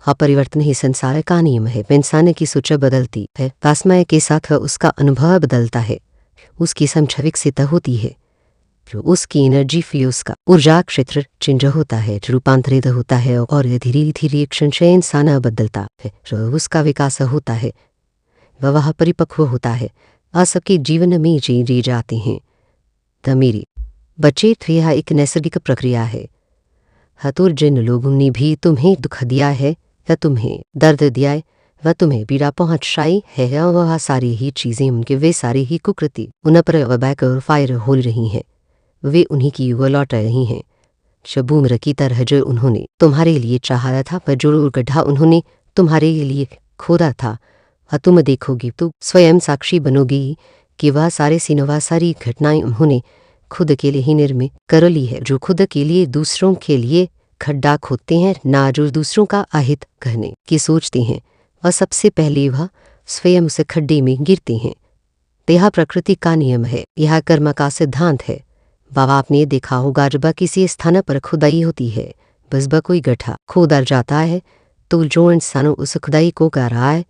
हाँ, परिवर्तन ही संसार का नियम है। इंसान की सोच बदलती है, समय के साथ उसका अनुभव बदलता है, उसकी समझ विकसित होती है, उसकी एनर्जी फ्यूज का ऊर्जा क्षेत्र चेंज होता है, रूपांतरित होता है, और धीरे धीरे क्षण से इंसान बदलता है, उसका विकास होता है, वह परिपक्व होता है, सबके जीवन में जी जाते हैं। तो मेरे बच्चे यह एक नैसर्गिक प्रक्रिया है। हतुर जिन लोगों ने भी तुम्हें दुख दिया है, वह तुम्हें दर्द दिया है, वह तुम्हें पीड़ा पहुंचाई है, वह सारी ही चीजें उनके वे सारी ही कुकृति उन पर बैक और फायर हो रही हैं, वे उन्हीं की वो लौट रही हैं। शबूमर की तरह जो उन्होंने तुम्हारे लिए चाहा था, पर जो गड्ढा उन्होंने तुम्हारे लिए खोदा था, तुम देखोगी तो स्वयं साक्षी बनोगी कि वह सारे सिनवा सारी घटनाएं उन्होंने खुद के लिए ही निर्मित कर ली है, जो खुद के लिए दूसरों के लिए खड्डा खोदते हैं, ना जो दूसरों का अहित कहने की सोचते हैं, और सबसे पहले वह स्वयं उस खड्डे में गिरते हैं। यह प्रकृति का नियम है, यह कर्म का सिद्धांत है। बाबा आपने देखा होगा, जब किसी स्थान पर खुदाई होती है, बस कोई गड्ढा खोदा जाता है, तो जो इंसान उस खुदाई को कर रहा है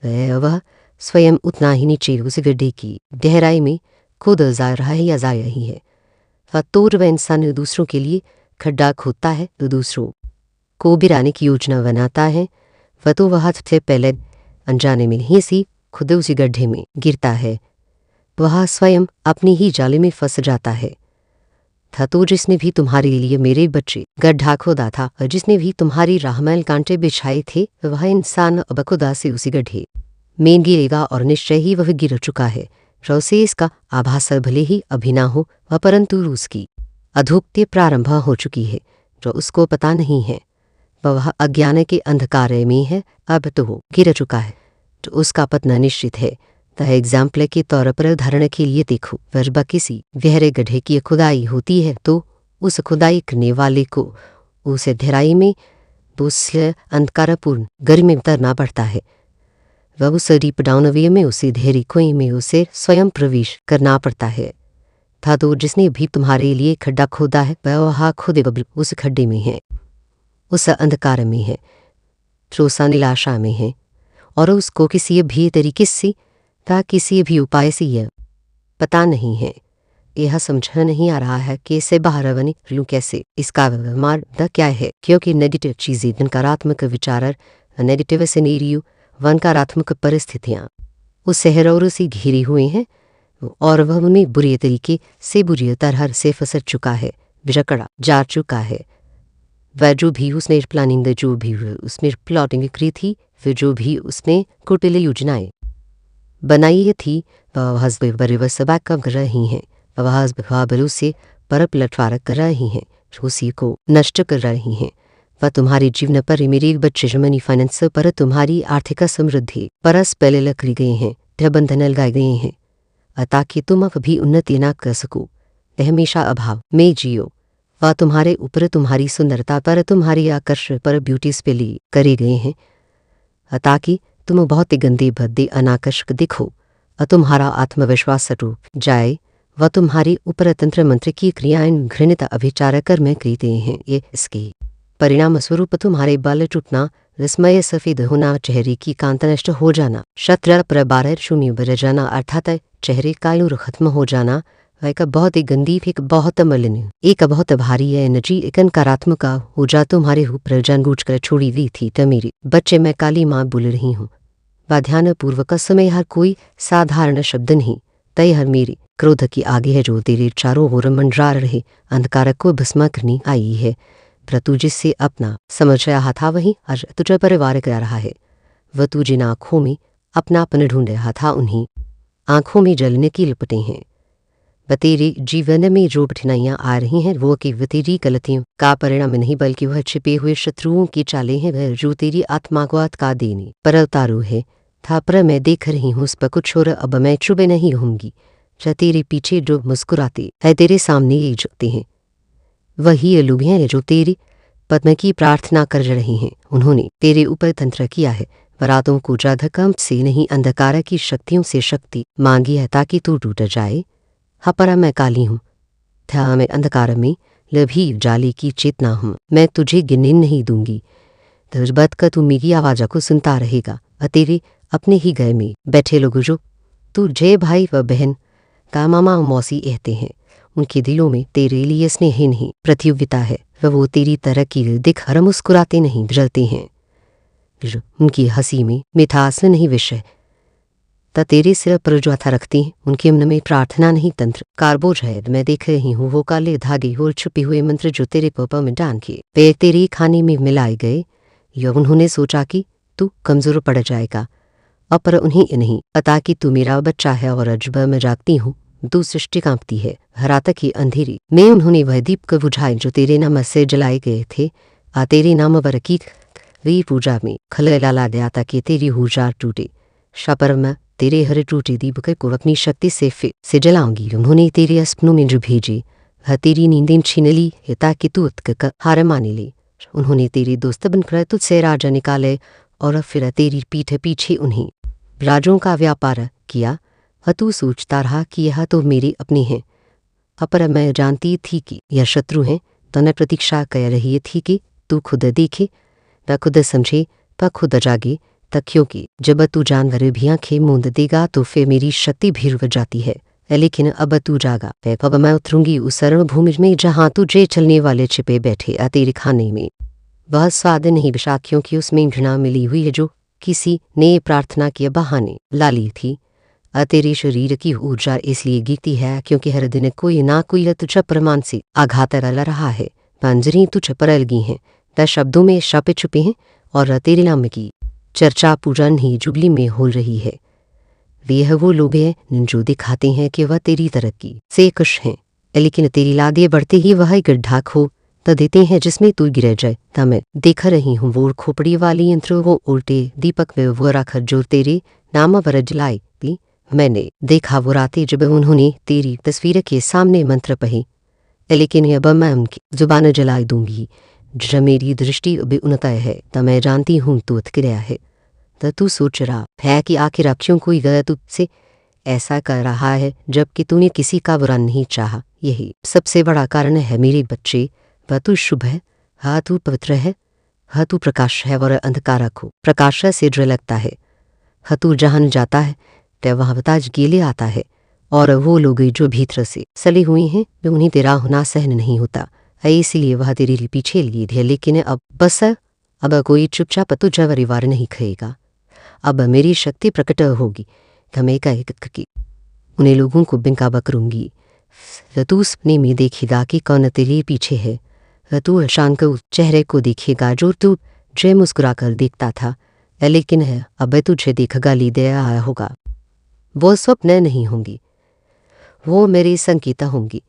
वह स्वयं उतना ही नीचे उस गड्ढे की गहराई में खुद जा रहा है या जा रही है। तो वह इंसान दूसरों के लिए खड्डा खोदता है, तो दूसरों को गिराने की योजना बनाता है, वह से पहले अनजाने में ही सी खुद उसी गड्ढे में गिरता है, वह स्वयं अपनी ही जाले में फंस जाता है। तो जिसने भी तुम्हारे लिए मेरे बच्चे गड्ढा खोदा था, जिसने भी तुम्हारी राहमल कांटे बिछाए थे, वह इंसान अब खुदा से उसी गड्ढे में गिरेगा, और निश्चय ही वह गिर चुका है। उसे इसका आभास भले ही अभी ना हो, परंतु उसकी अधोक्ति प्रारंभ हो चुकी है, जो उसको पता नहीं है, वह अज्ञान के अंधकार में है, अब तो वो गिर चुका है, तो उसका पतना निश्चित है। तो एग्जाम्पल के तौर पर उदाहरण के लिए देखो, जब किसी गहरे गड्ढे की खुदाई होती है, तो उस खुदाई करने वाले को उस गहराई में उस अंधकारपूर्ण गर्मी में उतरना पड़ता है, वह उस डीप डाउन वे में उसे गहरी कुएं में उसे स्वयं प्रवेश करना पड़ता है। था तो जिसने भी तुम्हारे लिए खड्डा खोदा है, वह खुद उस खड्डे में है, उस अंधकार में है, चोसा निराशा में है, और उसको किसी भी तरीके से किसी भी उपाय से यह पता नहीं है यह समझ नहीं आ रहा है कि इसे बाहर बनी लूँ कैसे, इसका मार्ग क्या है, क्योंकि नेगेटिव चीज़ें नकारात्मक विचार, नेगेटिव सिनेरियो, नकारात्मक परिस्थितियाँ उस सहरों से घिरी हुई हैं और वह उनमें बुरे तरीके से बुरी तरह से फंस चुका है, जकड़ा जा चुका है। वह जो भी उसने प्लानिंग, जो भी उसमें प्लॉटिंग करी थी, फिर जो भी उसने कुटिल योजनाएं बनाई थी, वह हस्ब बरे सबा कम कर रही हैं, वह हस्ब बलों से पर पलटवार कर रही हैं, उसी को नष्ट कर रही हैं। वह तुम्हारे जीवन पर, मेरे बच्चे मनी फाइनेंस पर, तुम्हारी आर्थिक समृद्धि परस पहले लकड़ी गए हैं, बंधन लगाए गए हैं ताकि तुम कभी उन्नति ना कर सको, हमेशा अभाव में जियो। वह तुम्हारे ऊपर, तुम्हारी सुंदरता पर, तुम्हारी आकर्षण पर ब्यूटी स्पेली करे गए हैं ताकि तुम बहुत गंदे भद्दे अनाकर्षक दिखो और तुम्हारा आत्मविश्वास टूट जाए। वह तुम्हारे ऊपर तंत्र मंत्र की क्रियाएं घृणित अभिचार कर्म करते हैं, ये इसके परिणाम स्वरूप तुम्हारे बाल टूटना, विस्मय सफेद होना, चेहरे की कांत नष्ट हो जाना, शत्र पर 12 शून्य बर जाना, अर्थात चेहरे का नूर खत्म हो जाना। एक बहुत ही गंदी, एक बहुत मलिन, एक बहुत भारी एनर्जी, एक नकारात्मक ऊर्जा तुम्हारे ऊपर जानबूझकर छोड़ी हुई थी। तो मेरे बच्चे, मैं काली माँ बोल रही हूँ। वह ध्यानपूर्वक समय हर कोई साधारण शब्द नहीं, तय हर मेरे क्रोध की आगे है जो तेरे चारों ओर मंडरा रहे अंधकार को भस्म करनी आई है। पर तू जिससे अपना समझ रहा था वही आज तुझे परिवार कर रहा है। वह तू जिन आँखों में अपनापन ढूंढ रहा था, उन्हीं आँखों में जलने की लपटें हैं। वह तेरे जीवन में जो कठिनाइयाँ आ रही हैं वो केवल तेरी गलतियों का परिणाम नहीं, बल्कि वह छिपे हुए शत्रुओं की चालें हैं, वह जो तेरी आत्मा को अटका देने पर उतारू है था। पर मैं देख रही हूँ उस पर कुछ, और अब मैं चुप नहीं होंगी। तेरे पीछे जो मुस्कुराते है, तेरे सामने ये झुकते हैं, वही लोग हैं जो तेरी पद्म की प्रार्थना कर रहे हैं। उन्होंने तेरे ऊपर तंत्र किया है, रातों को जाधकम से नहीं, अंधकार की शक्तियों से शक्ति मांगी है ताकि तू टूट जाए। हाँ, पर मैं काली हूँ, था मैं अंधकार में लभी जाले की चेतना हूँ, मैं तुझे गिनने नहीं दूंगी। तजबत का तू मेरी आवाज़ को सुनता रहेगा और तेरे अपने ही घर में बैठे लोग जो तुझे भाई व बहन का मामा मौसी कहते हैं, उनके दिलों में तेरे लिए स्नेह नहीं प्रतियोगिता है। वो तेरी तरक्की दिख हर मुस्कुराते नहीं, जलते हैं। उनकी हंसी में मिठास नहीं विषय ता तेरे सिर पर जो था रखती हैं, उनके मन में प्रार्थना नहीं तंत्र कारबोझ है। मैं देख रही हूँ वो काले धागे और छुपे हुए मंत्र जो तेरे पापा में डाल के वे तेरे खाने में मिलाए गए। या उन्होंने सोचा कि तू कमजोर पड़ जाएगा, पर उन्हें नहीं पता कि तू मेरा बच्चा है और जब मैं जागती हूँ तू सृष्टि कांपती है। रात की अंधेरी में उन्होंने वह दीप को बुझाए जो तेरे नाम से जलाए गए थे। तेरे नाम पर की वी पूजा में खलला ला दिया ताकि तेरी ऊर्जा टूटे। शापर मैं तेरे हर टूटे दीप को अपनी शक्ति से फिर से जलाऊंगी। उन्होंने तेरे सपनों में जो भेजे वह तेरी नींदें छीन ली है ताकि तू उत्क हार मान ले। उन्होंने तेरे दोस्त बनकर तुझसे राजा निकाले और फिर तेरी पीठ पीछे उन्हें राजों का व्यापार किया। तू सोचता रहा कि यह तो मेरे अपने हैं, पर मैं जानती थी कि यह शत्रु हैं। तो मैं प्रतीक्षा कर रही थी कि तू खुद देखे, वह खुद समझे, वह खुद जागे तक, क्योंकि जब तू जानवर भी आंखें मूंद देगा तो फिर मेरी शक्ति भी रुक जाती है। लेकिन अब तू जागा, अब मैं उतरूंगी उस रणभूमि में जहाँ तुझे चलने वाले छिपे बैठे तेरे खाने में वह स्वाद नहीं विषा, क्योंकि उसमें घृणा मिली हुई है जो किसी ने प्रार्थना के बहाने ला ली थी। तेरे शरीर की ऊर्जा इसलिए गिरती है क्योंकि हर दिन कोई ना कोई तुझ प्रमाण से आघात रल रहा है। पंजरी तुझ पर अलगी हैं, व शब्दों में छपे छुपे हैं और तेरे नाम की चर्चा पूजन ही जुबली में हो रही है। वे वो लोग हैं जो दिखाते हैं कि वह तेरी तरक्की से खुश हैं, लेकिन तेरी लादे बढ़ते ही वह एक गड्ढा खो तो देते हैं जिसमें तू गिर जाए। तब मैं देख रही हूँ वो खोपड़ी वाली यंत्र, वो उल्टे दीपक में वो रख जो तेरे नाम पर जलाए भी। मैंने देखा वो रातें जब उन्होंने तेरी तस्वीर के सामने मंत्र पढ़े, लेकिन अब मैं उनकी जुबान जलाई दूंगी। जब मेरी दृष्टि अभी उन्नत है तब मैं जानती हूँ तू उठ गया है। तो तू सोच रहा है कि आखिर अब क्यों कोई गया तुझसे ऐसा कर रहा है जबकि तूने किसी का बुरा नहीं चाहा। यही सबसे बड़ा कारण है मेरे बच्चे। वह तू शुभ है, हाँ तू पवित्र है, हाँ तू प्रकाश है और अंधकार को प्रकाश से झलकता है। हाँ तू जहाँ जाता है तो वहाँ ताज गेले आता है और वो लोग जो भीतर से सले हुए हैं वे उन्हें तेरा होना सहन नहीं होता, इसलिए वह तेरे लिए पीछे लिए थे। लेकिन अब बस अब कोई चुपचाप तुझा परिवार नहीं खाएगा। अब मेरी शक्ति प्रकट होगी तो मैं एक करके उन्हें लोगों को बेनकाब करूंगी। तू सपने में देखेगा कि कौन तेरे पीछे है। तू अशान के उस चेहरे को देखेगा जो तू जय मुस्कुरा कर देखता था, लेकिन है अब तुझे देखगा ली दे आया होगा। वो स्वप्न नहीं होंगी, वो मेरी संकेत होंगी।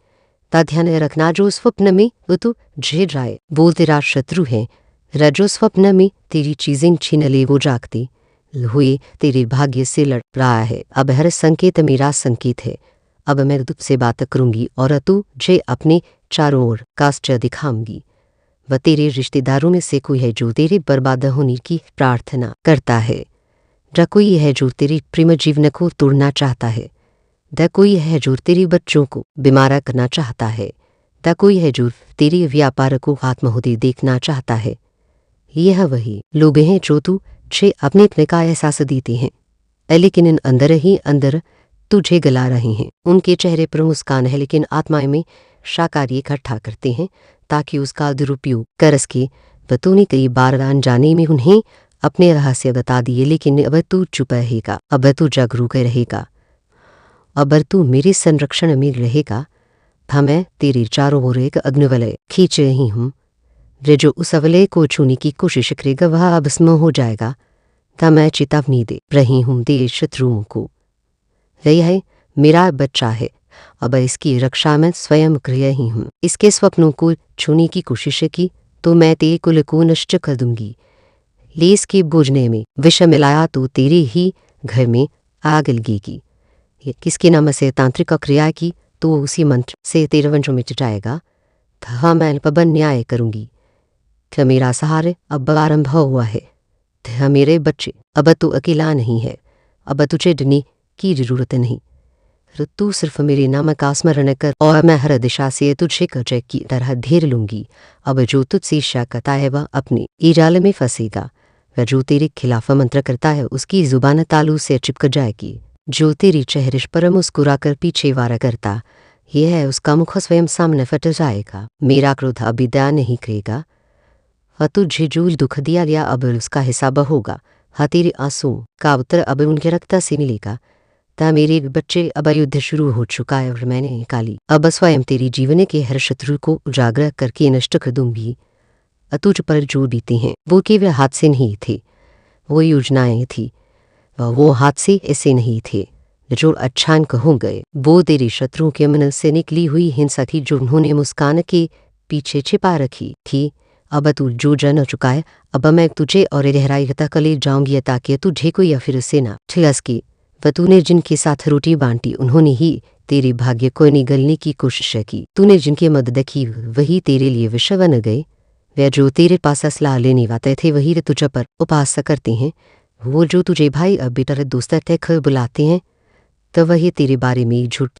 ता ध्यान रखना जो स्वप्न में वो तू झेल जाए वो तेरा शत्रु है। रजो स्वप्न में तेरी चीजें छीन ले वो जागती हुए तेरे भाग्य से लड़ रहा है। अब हर संकेत मेरा संकेत है। अब मैं तुझसे बात करूंगी और तू जे अपने चारों ओर कास्ट दिखाऊंगी। वह तेरे रिश्तेदारों में से कोई है जो तेरे बर्बाद होने की प्रार्थना करता है, ज कोई है जो तेरे प्रेम जीवन को तोड़ना चाहता है, द कोई है जो तेरे बच्चों को बीमार करना चाहता है, द कोई है जो तेरे व्यापार को आत्महत्या देखना चाहता है। यह वही लोग हैं जो तू छे अपने का एहसास देते हैं, लेकिन इन अंदर ही अंदर तुझे गला रहे हैं। उनके चेहरे पर मुस्कान है लेकिन आत्मा में शाकाहारी इकट्ठा करते हैं ताकि उसका दुरुपयोग कर सके। वह तूने कई बार अनजाने में उन्हें अपने रहस्य बता दिए, लेकिन अब तू चुप रहेगा, अब तू जागरूक रहेगा, अब तू मेरे संरक्षण में रहेगा। मैं तेरे चारों ओर एक अग्निवलय खींच रही हूँ। जो उस अवलय को छूने की कोशिश करेगा वह भस्म हो जाएगा। मैं चेतावनी दे रही हूँ तेरे शत्रुओं को। यह है मेरा बच्चा है, अब इसकी रक्षा मैं स्वयं कर रही हूँ। इसके स्वप्नों को छूने की कोशिश की तो मैं तेरे कुल को नष्ट कर दूंगी। लेस के भोजने में विष मिलाया तो तेरे ही घर में आग लगेगी। किसके नाम से तांत्रिक क्रिया की तो उसी मंत्र से तेरे वंश में जाएगा। हाँ मैं पबन न्याय करूंगी। मेरा सहारे अब आरंभ हुआ है। मेरे बच्चे अब तू अकेला नहीं है, अब तुझे डरने की जरूरत नहीं। तू सिर्फ मेरे नाम का स्मरण कर और मैं हर दिशा से तुझे कचय की तरह घेर लूंगी। अब जो तुझसे ईर्ष्या करता है वह अपने ईजाल में फंसेगा। वह जो तेरे खिलाफ मंत्र करता है उसकी जुबान तालू से चिपक जाएगी। जो तेरी चेहरे पर मुस्कुरा कर पीछे वार करता यह है उसका मुख स्वयं सामने फट जाएगा। मेरा क्रोध अब दया नहीं करेगा। तुझे जो दुख दिया गया अब उसका हिसाब होगा। तेरे आंसू का उत्तर अब उनके रक्त से मिलेगा। मेरे बच्चे अब युद्ध शुरू हो चुका है और मैंने निकाली अब स्वयं तेरी जीवन के हर शत्रु को उजागर करके नष्ट कर दूंगी। तुझ पर जो बीते हैं वो केवल हादसे नहीं थे, वो योजनाएं थी। वो हादसे ऐसे नहीं थे जो अचानक हो गए, वो तेरे शत्रुओं के मन से निकली हुई हिंसा थी जो उन्होंने मुस्कान के पीछे छिपा रखी थी। अब तू जो जन चुका है अब मैं तुझे और गहराई तक ले जाऊंगी ताकि तुझे कोई या फिर से ना ठिलस की। वह तूने जिनके साथ रोटी बांटी उन्होंने ही तेरे भाग्य को निगलने की कोशिश की। तूने जिनकी मदद की वही तेरे लिए विष बन गए। वे जो तेरे पास सलाह लेने आते थे वही तुझ पर उपास करते हैं। वो जो तुझे भाई अब बेटा दोस्त तक बुलाते हैं तो वही तेरे बारे में झूठ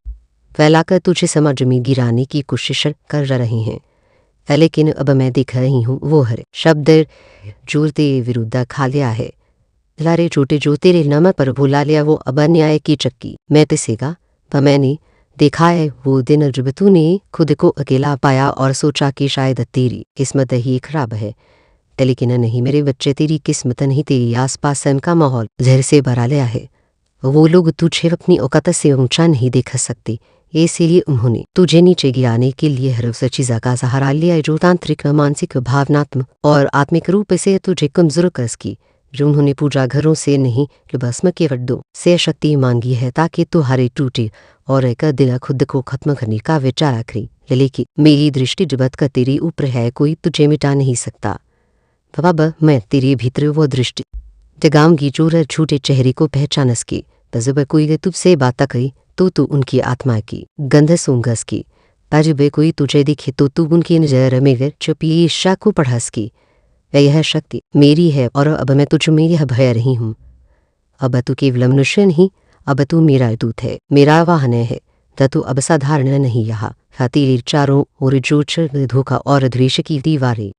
फैलाकर तुझे समाज में गिराने की कोशिश कर रहे हैं। लेकिन अब मैं देख रही हूँ वो हर शब्द जो तेरे विरुद्ध खा लिया है। लारे छोटे जो तेरे नाम पर भुला लिया वो अब अन्याय की चक्की मैं पिसेगा। मैंने देखा है वो दिन जब तूने खुद को अकेला पाया और सोचा कि शायद तेरी किस्मत ही खराब है, लेकिन नहीं मेरे बच्चे, तेरी किस्मत नहीं, तेरी आसपास का माहौल जहर से भरा लिया है। वो लोग तुझे अपनी औकात से ऊंचा नहीं देख सकते, इसीलिए उन्होंने तुझे नीचे गिराने के लिए हर उस चीज़ का सहारा लिया जो तांत्रिक, मानसिक, भावनात्मक और आत्मिक रूप से तुझे कमजोर कर सकी। जो उन्होंने पूजा घरों से नहीं भस्म के वड्डों से शक्ति मांगी है ताकि तुम्हारे टूटे और एक दिल खुद को खत्म करने का विचार करे। लेकिन मेरी दृष्टि जबत का तेरे ऊपर है, कोई तुझे मिटा नहीं सकता। बाबा मैं तेरे भीतर वो दृष्टि जगाऊंगी जो झूठे चेहरे को पहचान सके। जब कोई तुझसे बात करे तो तू उनकी आत्मा की गंध सूंघ सके। जब कोई तुझे दिखे तो तू उनकी नजर में चुपी ईर्ष्या को पढ़ा सके। यह शक्ति मेरी है और अब मैं तुझ में यह भय रही हूँ। अब तू केवल मनुष्य नहीं, अब तू मेरा दूत है, मेरा वाहन है। तू अब साधारण नहीं यहाँ। तेरे चारों ओर जो धोखा और द्वेष की दीवारें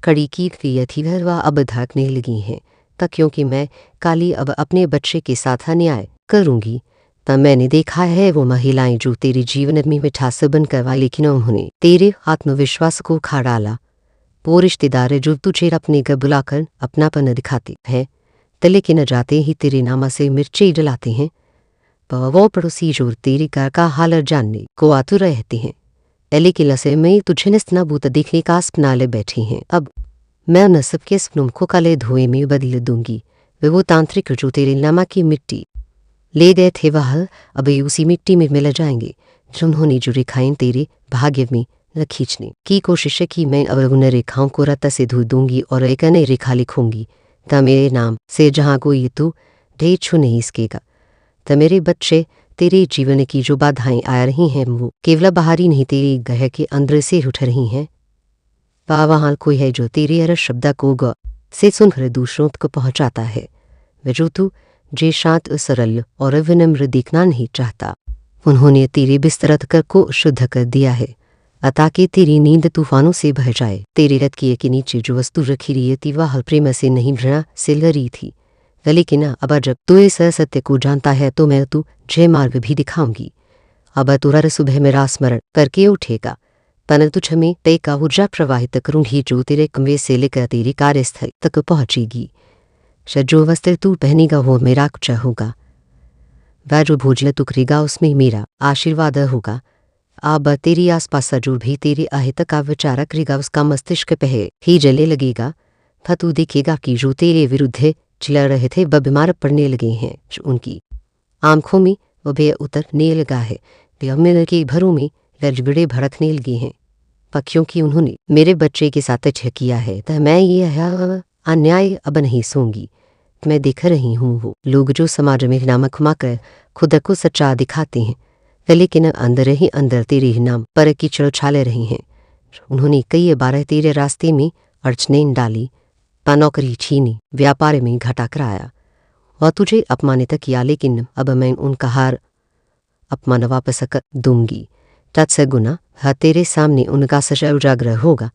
कड़ी की थी वह अब धड़कने लगी हैं, क्योंकि मैं काली अब अपने बच्चे के साथ अन्याय करूंगी। तब मैंने देखा है वो महिलाएं जो तेरे जीवन में मिठास बनकर वाली, लेकिन उन्होंने तेरे आत्मविश्वास को खा डाला। वो रिश्तेदार जो तुझे अपने घर बुलाकर अपनापन दिखाते हैं, लेकिन जाते ही तेरे नामा से मिर्ची डलाते हैं। वो पड़ोसी जो तेरे घर का हाल जानने को आतुर रहते हैं, लेकिन लसे में तुझे निस्तनाबूत देखने का सपना ले बैठी हैं। अब मैं उन सबके सपनों को काले धुएं में बदल दूंगी। वो तांत्रिक जो तेरे नामा की मिट्टी ले गए थे वह अब उसी मिट्टी में मिल जाएंगे जिन्होंने जो रेखाएं तेरे भाग्य में खींचने की कोशिश की। मैं अब उन रेखाओं को रत्ता से धो दूंगी और एक नई रेखा लिखूंगी। त मेरे नाम से जहाँ कोई तू ढेर छू नहीं सकेगा। त मेरे बच्चे, तेरे जीवन की जो बाधाएं आ रही हैं वो केवल बाहरी नहीं, तेरे गह के अंदर से उठ रही हैं। वहाँ कोई है जो तेरे हर शब्द को ग से सुनकर दूसरों तक पहुंचाता है। वे जो तू जे शांत, सरल और विनम्र दिखना नहीं चाहता, उन्होंने तेरे बिस्तर तक को शुद्ध कर दिया है ताकि तेरी नींद तूफानों से बह जाए। तेरे रथ के नीचे जो वस्तु रखी रही थी वह प्रेम से नहीं, घृणा से लड़ी थी। लेकिन अब जब तू इस सत्य को जानता है तो मैं तुझे मार्ग भी दिखाऊंगी। अब तुरंत सुबह मेरा स्मरण करके उठेगा, पर तुझ में तय का ऊर्जा प्रवाहित करूंगी जो तेरे कमरे से लेकर तेरी कार्यस्थल तक पहुंचेगी। जो वस्त्र तू पहनेगा वो मेरा कुछ होगा, वह जो भोजन तू करेगा उसमें मेरा आशीर्वाद होगा। अब तेरी आसपास जो भी तेरे अहित का विचार करेगा उसका मस्तिष्क पहले ही जलने लगेगा। फिर तू देखेगा कि जो तेरे विरुद्ध चिल्ला रहे थे वह बीमार पड़ने लगे हैं। उनकी आंखों में वह भय उतरने लगा है, मिल के भरों में रजगड़े भड़कने लगे हैं। पक्षियों की उन्होंने मेरे बच्चे के साथ अच्छा किया है, तो मैं ये अन्याय अब नहीं सूंगी। मैं देख रही हूँ वो लोग जो समाज में नामक माकर खुद को सच्चा दिखाते हैं, लेकिन अंदर ही अंदर तेरे ही नाम पर कीचड़ उछाले रही हैं। उन्होंने कई बार तेरे रास्ते में अड़चनें डाली, नौकरी छीनी, व्यापार में घाटा कराया और तुझे अपमानित किया, लेकिन अब मैं उनका हार अपमान वापस कर दूंगी। तत्सगुना तेरे सामने उनका सजा उजागर होगा।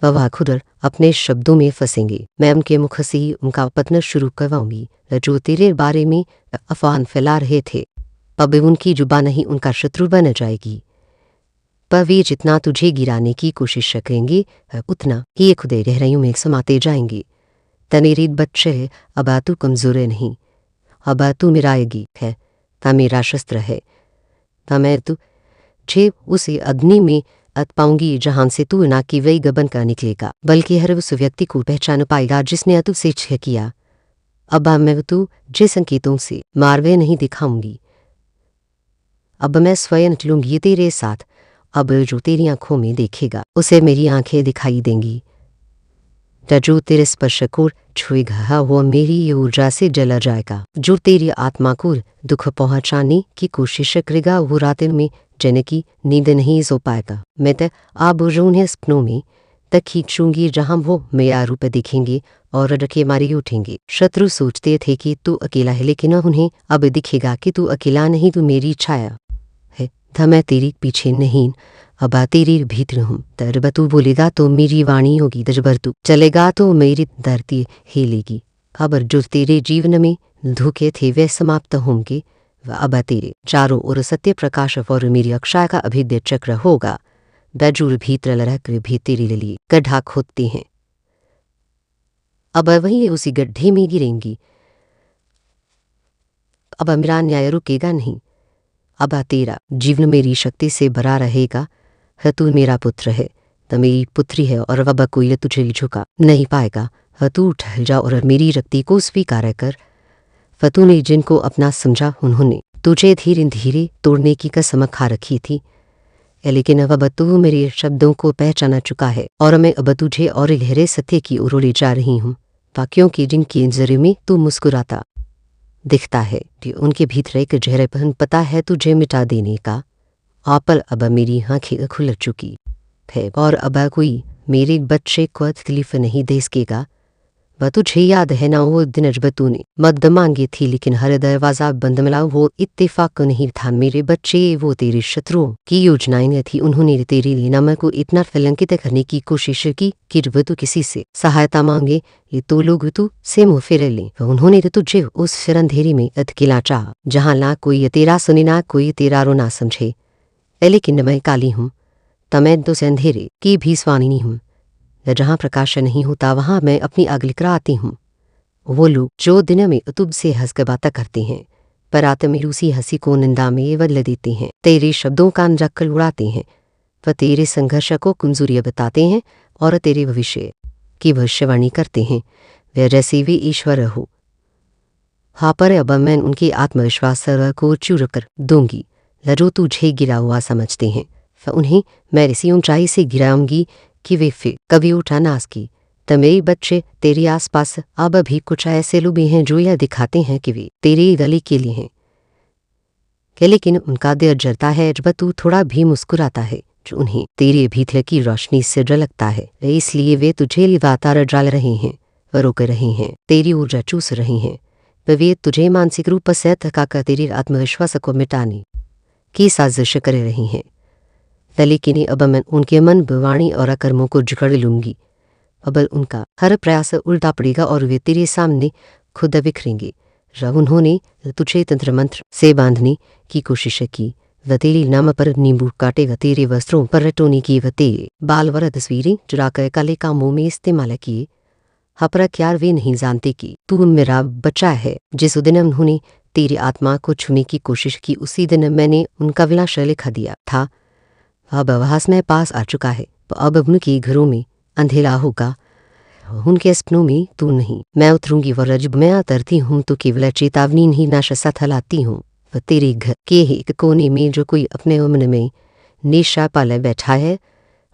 वह खुद अपने शब्दों में फंसेंगे। मैं उनके मुख से ही उनका पतन शुरू करवाऊंगी। जो तेरे बारे में अफवाह फैला रहे थे अब उनकी जुबान ही उनका शत्रु बन जाएगी। पर वे जितना तुझे गिराने की कोशिश करेंगे उतना ही खुदे गहराइयों में समाते जाएंगे। मेरे बच्चे, अब तू कमजोर नहीं, अब तू मेरा आएगी है, ता मेरा शस्त्र है। ता मैं तुझे उसे अग्नि में पाऊंगी जहां से तू ना कि वही गबन का निकलेगा, बल्कि हर उस व्यक्ति को पहचान पाएगा जिसने तुझसे छह किया। अब मैं तुझे संकेतों से मारवे नहीं दिखाऊंगी। अब मैं स्वयं चलूंगी तेरे साथ। अब जो तेरी आंखों में देखेगा उसे मेरी आंखें दिखाई देंगी। जो तेरे स्पर्श को छुएगा वो मेरी ऊर्जा से जला जाएगा। जो तेरी आत्मा को दुख पहुंचाने की कोशिश करेगा वो रात में जन की नींद नहीं सो पाएगा। मैं तो आप उन्हें सपनों में तक खींचूंगी जहां वो मेरा रूप दिखेंगे और डके मारे उठेंगे। शत्रु सोचते थे कि तू अकेला है, लेकिन उन्हें अब दिखेगा कि तू अकेला नहीं, तू मेरी छाया है। था मैं तेरी पीछे नहीं, अब तेरी भीतर हूँ। तब तू बोलेगा तो मेरी वाणी होगी, जब तू चलेगा तो मेरी धरती हिलेगी। अब जो तेरे जीवन में धोखे थे वे समाप्त होंगे। अब तेरे चारों ओर सत्य प्रकाश और मेरी अक्षय का अभिद्य चक्र होगा। बैजूर भीतर रहकर भी तेरे लिए गड्ढा खोदते हैं, अब वही उसी गड्ढे में गिरेंगी। अब मेरा न्याय रुकेगा नहीं। अब तेरा जीवन मेरी शक्ति से भरा रहेगा। है तू मेरा पुत्र है, तो मेरी पुत्री है और वह कोई तुझे झुका नहीं पाएगा। तू उठ जा और मेरी रक्ति को स्वीकार कर। फतू ने जिनको अपना समझा उन्होंने तुझे धीरे धीरे तोड़ने की कसम खा रखी थी, लेकिन अब तू मेरे शब्दों को पहचाना चुका है और मैं अब तुझे और गहरे सत्य की ओर ले जा रही हूँ। वाक्यों की जिनके जरिए में तू मुस्कुराता दिखता है कि उनके भीतर एक जहरपन पता है तुझे मिटा देने का। आपल अब मेरी आंखें खुल चुकी है और अब कोई मेरे बच्चे को तकलीफ नहीं दे सकेगा। वह तुझे याद है ना वो दिन जब तूने मदद मांगी थी, लेकिन हर दरवाजा बंद मिला। वो इत्तेफाक नहीं था मेरे बच्चे, वो तेरे शत्रुओं की योजनाएं थी। उन्होंने तेरे लिए नमक को इतना कलंकित करने की कोशिश की कि जब तू किसी से सहायता मांगे ये तो लोग तू से मुँह फेर लें। उन्होंने तुझे उस फिर अंधेरी में अधकेला चाह जहाँ ना कोई तेरा सुने ना कोई तेरा रोना समझे। लेकिन मैं काली हूँ, तमै तो से अंधेरे की भी स्वामिनी हूँ। जहाँ प्रकाश नहीं होता वहाँ मैं अपनी आग लेकर आती हूँ। वो लोग जो दिन में तुझसे हंस कर बातें करते हैं, पर रात में उसी हंसी को निंदा में बदल देते हैं। तेरे शब्दों का नजक्कल उड़ाते हैं, वह तेरे संघर्ष को कमजोरियाँ बताते हैं और तेरे भविष्य की भविष्यवाणी करते हैं। वे जैसे वे ईश्वर हो। हाँ, पर अब मैं उनके आत्मविश्वास को चूर कर दूंगी। जो तुझे गिरा हुआ समझते हैं उन्हें मैं ऐसी ऊंचाई से गिराऊंगी कि वे फिर कभी उठा ना सके। तो मेरे बच्चे, तेरे आसपास अब भी कुछ ऐसे लोग हैं जो यह दिखाते हैं कि वे तेरे गले के लिए हैं, लेकिन उनका दिल जलता है जब तू थोड़ा भी मुस्कुराता है, जो उन्हें तेरे भीतर की रोशनी से झलकता है। इसलिए वे तुझे लगातार डाल रहे हैं, रोक रहे हैं, तेरी ऊर्जा चूस रहे हैं। वे तुझे मानसिक रूप से थकाकर तेरे आत्मविश्वास को मिटाने की साजिश कर रही हैं। लेकिन अब मैं उनके मन, वाणी और कर्मों को जकड़ लूंगी। अब उनका हर प्रयास उल्टा पड़ेगा और वे तेरे सामने खुद बिखरेंगे। जब उन्होंने तुझे तंत्र मंत्र से बांधने की कोशिश की, व तेरे नाम पर नींबू काटे, व तेरे वस्त्रों पर रटोने की, व तेरे बाल वर तस्वीरें चुराकर काले कामों में इस्तेमाल किए। पर क्या वे नहीं जानते कि तू मेरा बच्चा है? जिस दिन उन्होंने तेरी आत्मा को छूने की कोशिश की, उसी दिन मैंने उनका विनाश लिखा दिया था। अब वह समय पास आ चुका है। अब उनके घरों में अंधेरा होगा, उनके सपनों में तू नहीं। मैं उतरूंगी और जब मैं उतरती हूँ तो केवल चेतावनी नहीं नाश साथ लाती हूँ। वह तेरे घर के ही एक कोने में जो कोई अपने उम्र में नेशा पाले बैठा है,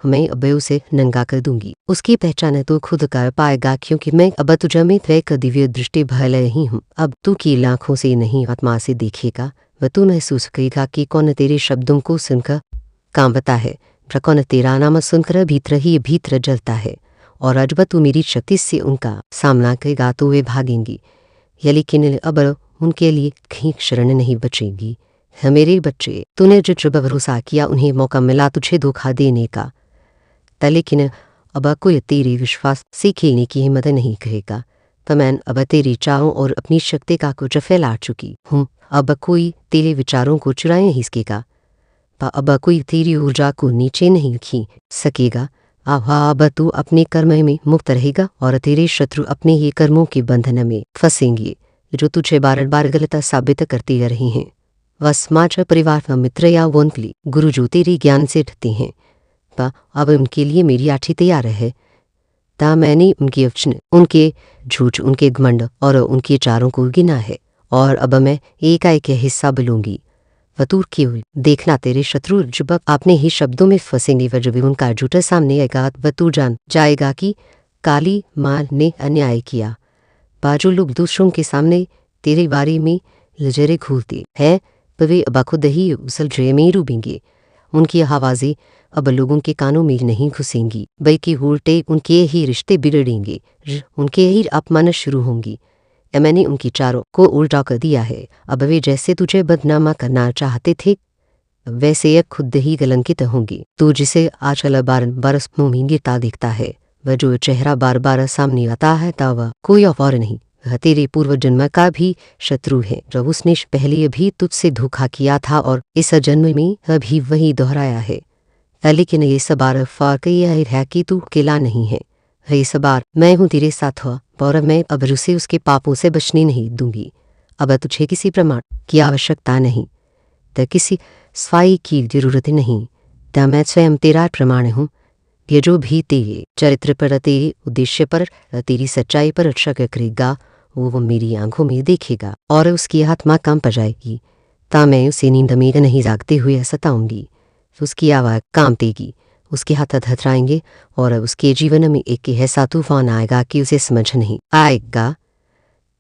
मैं अब उसे नंगा कर दूंगी। उसकी पहचान तो खुद कर पाएगा, क्योंकि मैं अब तुझे में एक दिव्य दृष्टि भर रही हूँ। अब तू की लाखों से नहीं आत्मा से देखेगा, वह तू महसूस करेगा कि कौन तेरे शब्दों को सुनकर कांपता है, कौन तेरा नाम सुनकर भीतर ही भीतर जलता है। और जब तू मेरी शक्ति से उनका सामना करेगा तो वे भागेंगी, लेकिन अब उनके लिए कहीं शरण नहीं बचेगी। मेरे बच्चे, तूने जो भरोसा किया उन्हें मौका मिला तुझे धोखा देने का, लेकिन अब कोई तेरे विश्वास से खेलने की हिम्मत नहीं करेगा। तो मैं अब तेरी चाहों और अपनी शक्ति का कुछ फैला चुकी हूँ। अब कोई तेरे विचारों को चुरा नहीं सकेगा, अब कोई तेरी ऊर्जा को नीचे नहीं खींच सकेगा। अब तू अपने कर्म में मुक्त रहेगा और तेरे शत्रु अपने ही कर्मों के बंधन में फंसेंगे, जो तुझे बार बार गलत साबित करते रहे हैं। वह समाज, परिवार, मित्र या वंकली गुरु जो तेरे ज्ञान से ढते हैं, अब उनके लिए मेरी आठी तैयार है। ता मैंने उनके वचन, उनके झूठ, उनके घमंड और उनके चारों को गिना है, और अब मैं एकाएक हिस्सा लूंगी। वतूर केवल देखना, तेरे शत्रु जब अपने ही शब्दों में फंसेंगे व जब उनका झूठा सामने आएगा, वह तू जान जाएगा कि काली माँ ने अन्याय किया। बाजू लोग दूसरों के सामने तेरे बारे में लजरे घूरते हैं, वे अब खुद ही उलझे में डूबेंगे। उनकी आवाज़ें अब लोगों के कानों में नहीं घुसेंगी, बल्कि उल्टे उनके ही रिश्ते बिगड़ेंगे, उनके ही अपमान शुरू होंगी। मैंने उनकी चारों को उल्टा कर दिया है। अब वे जैसे तुझे बदनामा करना चाहते थे, वैसे ये खुद ही कलंकित होंगे। तू जिसे आजकल बार बार सपनों में गिरता दिखता है, वह जो चेहरा बार बार सामने आता है, ता वह कोई और नहीं, वह तेरे पूर्व जन्म का भी शत्रु है, जो उसने पहले भी तुझसे धोखा किया था और इस जन्म में अभी वही दोहराया है। लेकिन ये सब बार फर्क यह है कि तू अकेला नहीं है। इस बार मैं हूँ तेरे साथ हुआ, और मैं अब उसे उसके पापों से बचने नहीं दूंगी। अब तुझे किसी प्रमाण की आवश्यकता नहीं, तो किसी सफाई की जरूरत नहीं, तो मैं स्वयं तेरा प्रमाण हूँ। ये जो भी तेरे चरित्र पर, तेरे उद्देश्य पर, तेरी सच्चाई पर शक करेगा, वो मेरी आंखों में देखेगा और उसकी आत्मा कांप जाएगी। ता मैं उसे नींद में नहीं जागते हुए सताऊंगी। उसकी आवाज़ कांपेगी, उसके हाथ थथराएंगे और उसके जीवन में एक ऐसा तूफान आएगा कि उसे समझ नहीं आएगा,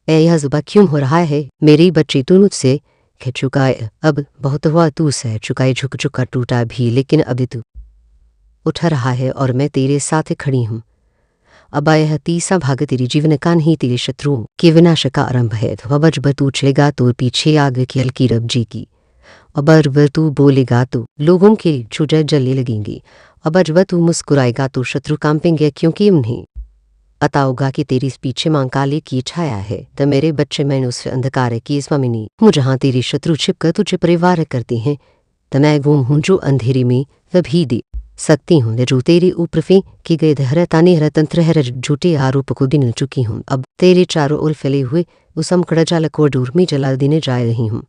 यह जुबा क्यों हो रहा है। मेरे बच्चे, तू मुझसे कह चुका है, अब बहुत हुआ, तू सह चुका है, झुक चुका, टूटा भी, लेकिन अभी तू उठ रहा है और मैं तेरे साथ खड़ी हूँ। अब यह तीसरा भाग तेरे जीवन का नहीं तेरे शत्रुओं के विनाश का आरंभ है। अब जब तू चलेगा तो पीछे आग की हल्की रब जी की। अब जब तू बोलेगा तो लोगों के छुजा जलने लगेंगे। अब जब तू मुस्कुराएगा तो शत्रु कांपेंगे, क्योंकि उन्हें पता होगा कि तेरी पीछे मां काले की छाया है। तो मेरे बच्चे, मैंने उस अंधकार की स्वामिनी हूँ जहाँ तेरे शत्रु छिपकर तुझे परिवार करते हैं। तो मैं वो हूँ जो अंधेरे में भी दे सकती हूँ, जो तेरे ऊपर फेंके गए धरता नेहरा तंत्र है, झूठे आरोप को गिन चुकी हूँ। अब तेरे चारों ओर फैले हुए उस अमकड़ा जाल को डूर में जला देने जा रही हूँ,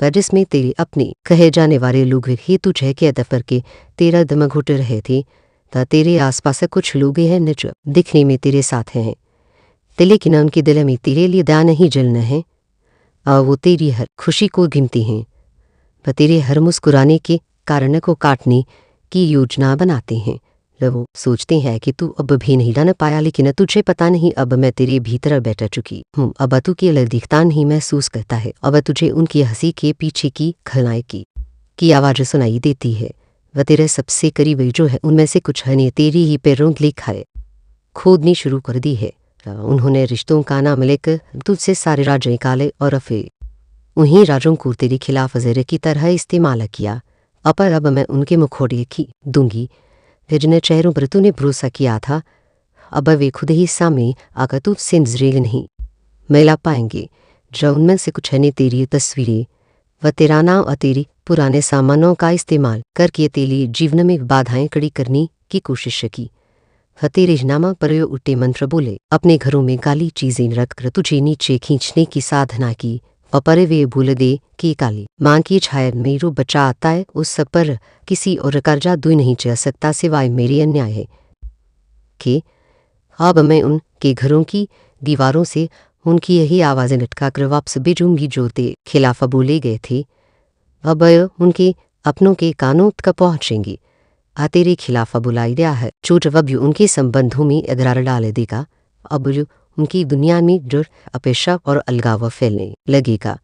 पर जिसमें तेरे अपने कहे जाने वाले लोग ही तुझे कैद करके तेरा दम घुट रहे थे। ता तेरे आसपास कुछ लोग हैं निज दिखने में तेरे साथ हैं, लेकिन उनके दिल में तेरे लिए दान नहीं जलना है। और वो तेरी हर खुशी को गिनती हैं, पर तेरे हर मुस्कुराने के कारण को काटने की योजना बनाते हैं। वो सोचते हैं कि तू अब भी नहीं जान पाया, लेकिन तुझे पता नहीं अब मैं तेरे भीतर बैठ चुकी हूँ। अब तू की अलग दिखता नहीं महसूस करता है। अब तुझे उनकी हंसी के पीछे की खलनाई की आवाज़ सुनाई देती है। वह तेरे सबसे करीब जो है उनमें से कुछ ने तेरी ही पैरों लिखा है खोदनी शुरू कर दी है। उन्होंने रिश्तों का नाम लेकर तुझसे सारे राज निकाले और फिर उन्हीं राजों को तेरे खिलाफ ज़हर की तरह इस्तेमाल किया। अपर अब मैं उनके मुखौटे की दूंगी, जिन चेहरों पर तूने भरोसा किया था। अब वे खुद ही सामने आकर तुझसे नजरें नहीं मिला पाएंगे। जो उनमें से कुछ ने तेरी तस्वीरें व तेरा नाम और तेरी पुराने सामानों का इस्तेमाल करके तेरे जीवन में बाधाएं खड़ी करने की कोशिश की। तेरे नामा पर उल्टे मंत्र बोले, अपने घरों में काली चीजें रखकर तुझे नीचे खींचने की साधना की। और पर वे भूल दे कि काली मां की छाया में जो बच्चा आता है उस सब पर किसी और कर्जा दू नहीं चल सकता सिवाय मेरे अन्याय है कि अब मैं उनके घरों की दीवारों से उनकी यही आवाज़ें लटका कर वापस भेजूंगी जो ते खिलाफ बोले गए थे। अब उनके अपनों के कानों तक पहुँचेंगी। तेरे खिलाफ बुलाई दिया है जो जवाब उनके संबंधों में अदरार डाल देगा। अब जो उनकी दुनिया में जुड़ अपेक्षा और अलगाव फैलने लगेगा,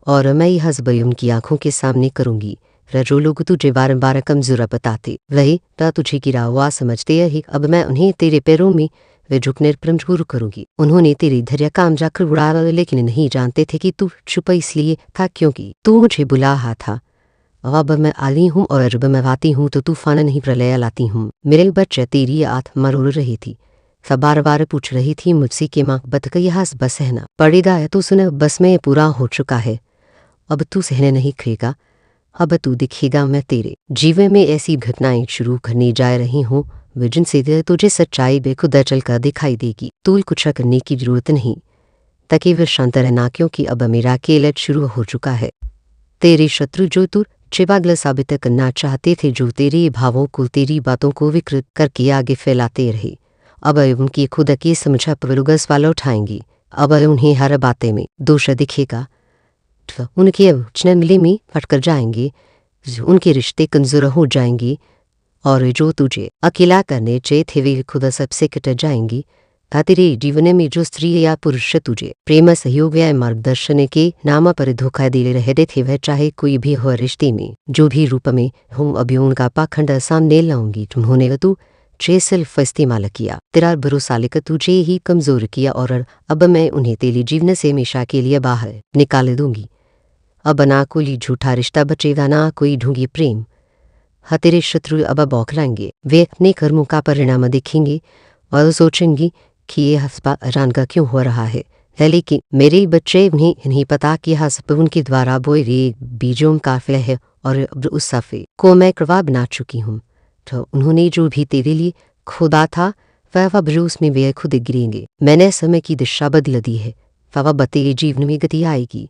और मैं यह हसब उनकी आंखों के सामने करूंगी। जो लोग तुझे बार बार कमजोर बताते वही तुझे गिरा हुआ समझते ही, अब मैं उन्हें तेरे पैरों में वे झुकने पर मजबूर करूंगी। उन्होंने तेरे धैर्य काम जाकर उड़ा, लेकिन नहीं जानते थे कि तू छुपा इसलिए था क्योंकि तू मुझे बुला रहा था। अब मैं आली हूँ और जब मैं आती हूँ तो तूफान नहीं प्रलय लाती हूँ। मेरे बच्चे तेरी आत्मा रो रही थी, सब बार बार पूछ रही थी मुझसे कि माँ बत का यह बस सहना पड़ेगा है। तो सुन, बस में पूरा हो चुका है, अब तू सहने नहीं खेगा। अब तू दिखेगा मैं तेरे जीवन में ऐसी घटनाएं शुरू करने जा रही हूँ जिनसे तुझे सच्चाई बेखुदा चलकर दिखाई देगी। तू कुछ करने की जरूरत नहीं ताकि वह शांत रहना, क्योंकि अब मेरा खेल शुरू हो चुका है। तेरे शत्रु जो तू चिपागल साबित करना चाहते थे, जो तेरे भावों को तेरी बातों को विकृत करके आगे फैलाते रहे, अब उनकी खुद की समझा पर लोग सवाल उठाएंगी। अब उन्हें हर बातें में दोष दिखेगा, उनके वचन मिले में फटकर जाएंगे, उनके रिश्ते कमजोर हो जाएंगे, और जो तुझे अकेला करने चे थे वे खुद सबसे कट जाएंगी। तेरे जीवन में जो स्त्री या पुरुष तुझे प्रेम सहयोग या मार्गदर्शन के नाम पर धोखा दे रहे थे, वह चाहे कोई भी हो रिश्ते में जो भी रूप में हूँ, अभी उनका पाखंड सामने लाऊंगी। उन्होंने तू चे सिर्फ इस्तेमाल किया, तेरा भरोसा लेकर तुझे ही कमजोर किया, और अब मैं उन्हें तेरे जीवन से हमेशा के लिए बाहर निकाल दूंगी। अब ना कोई झूठा रिश्ता बचेगा, ना कोई ढूंढी प्रेम। तेरे शत्रु अब बौखलाएंगे, वे अपने कर्मों का परिणाम देखेंगे और सोचेंगे कि ये हस्बा अचानक क्यों हो रहा है। लेकिन मेरे बच्चे उन्हें नहीं पता कि हस्ब उनके द्वारा बोए गए बीजों का फल है, और उस सफ़े को मैं करवा बना चुकी हूँ। तो उन्होंने जो भी तेरे लिए खुदा था वह भरोस में वे खुद गिरेंगे। मैंने समय की दिशा बदल दी है, वह तेरे जीवन में गति आएगी।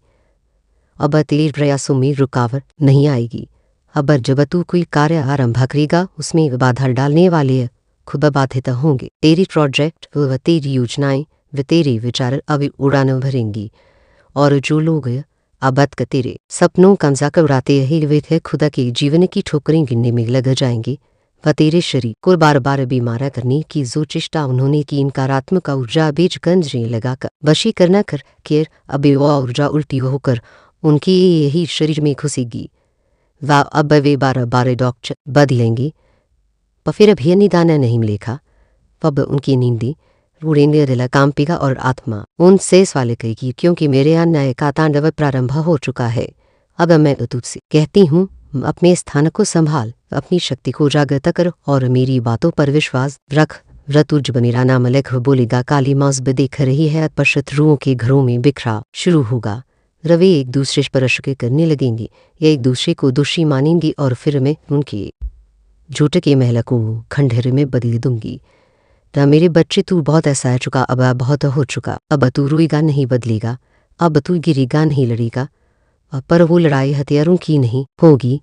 अब तेरे प्रयासों में रुकावट नहीं आएगी। अब जब तू कोई कार्य आरंभ करेगा उसमें बाधा डालने वाले खुद बाधित होंगे। तेरी प्रोजेक्ट व तेरी योजनाएं व तेरे विचार अब उड़ान भरेंगी, और जो लोग अब तक तेरे सपनों का मजाक उड़ाते रहे वे थे खुदा के जीवन की ठोकरें गिनने में लग जाएंगे। व तेरे शरीर को बार बार बीमार करने की जो चेष्टा उन्होंने की, नकारात्मक ऊर्जा बीज गंजने लगाकर वशीकरण कर के अब वह ऊर्जा उल्टी होकर उनकी यही शरीर में घुसेगी। वह अब वे बार बार डॉक्टर बदलेंगे, पर फिर भी निदान नहीं मिलेगा। पब उनकी नींदी रूढ़ेंगे रिला काम्पिका और आत्मा उनसे सवाल करेगी क्योंकि मेरे यहाँ न्याय का तांडव प्रारंभ हो चुका है। अब मैं तुझसे कहती हूँ, अपने स्थान को संभाल, अपनी शक्ति को जागृत कर और मेरी बातों पर विश्वास रख। रतुज मेरा नाम लिख, बोलेगा काली मौसब देख रही है, पर शत्रुओं के घरों में बिखरा शुरू होगा। रवे एक दूसरे पर शक करने लगेंगी, या एक दूसरे को दोषी मानेंगी और फिर मैं उनके झूठ के महल को खंडहर में बदल दूंगी। ता मेरे बच्चे, तू बहुत ऐसा है चुका, अब बहुत हो चुका। अब तू रोएगा नहीं, बदलेगा, अब तू गिरेगा नहीं, लड़ेगा। पर वो लड़ाई हथियारों की नहीं होगी,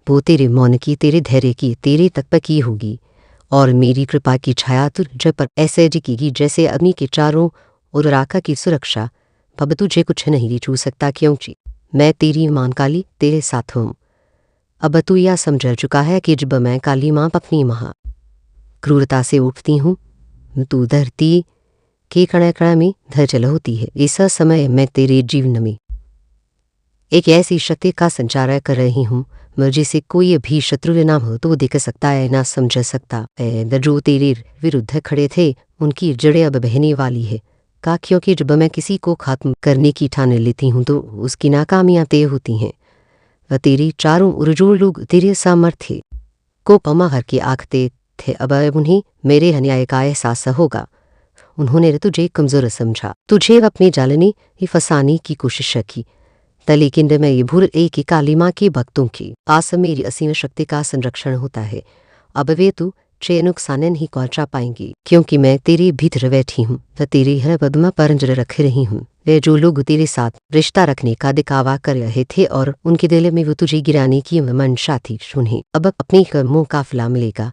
वो तेरे मौन की, तेरे धैर्य की, तेरे तक की होगी। और मेरी कृपा की छाया तुझ पर ऐसे टिकेगी जैसे अग्नि के चारों ओर राखा की सुरक्षा। अब तुझे कुछ नहीं छू सकता, क्योंकि मैं तेरी मान काली तेरे साथ हूँ। अब तू यह समझ चुका है कि जब मैं काली माँ अपनी महा क्रूरता से उठती हूँ, तू धरती के कण कण में धरचल होती है। इस समय मैं तेरे जीवन में एक ऐसी शक्ति का संचार कर रही हूँ जिसे कोई भी शत्रु ना हो तो देख सकता है, ना समझ सकता है। जो तेरे विरुद्ध खड़े थे उनकी जड़ें अब बहने वाली है। का क्योंकि जब मैं किसी को खत्म करने की ठान लेती हूँ तो उसकी नाकामियां तय होती हैं। वह तेरी चारों ओर जो लोग तेरे सामर्थ्य को पमाहर के आखते थे, अब उन्हें मेरे अन्याय का एहसास होगा। उन्होंने तुझे कमजोर समझा, तुझे अपने जाल में फंसाने की कोशिश की, लेकिन मैं ये भूल एक कि काली माँ के भक्तों की पास मेरी असीम शक्ति का संरक्षण होता है। अब वे तू चे नुकसान नहीं पहुंचा पाएंगी, क्योंकि मैं तेरे भीतर बैठी हूँ, तो तेरे हर पद्मा पर नजर रख रही हूँ। वे जो लोग तेरे साथ रिश्ता रखने का दिखावा कर रहे थे और उनके दिल में वो तुझे गिराने की मंशा थी, सुने अब अपने कर्मों का फला मिलेगा।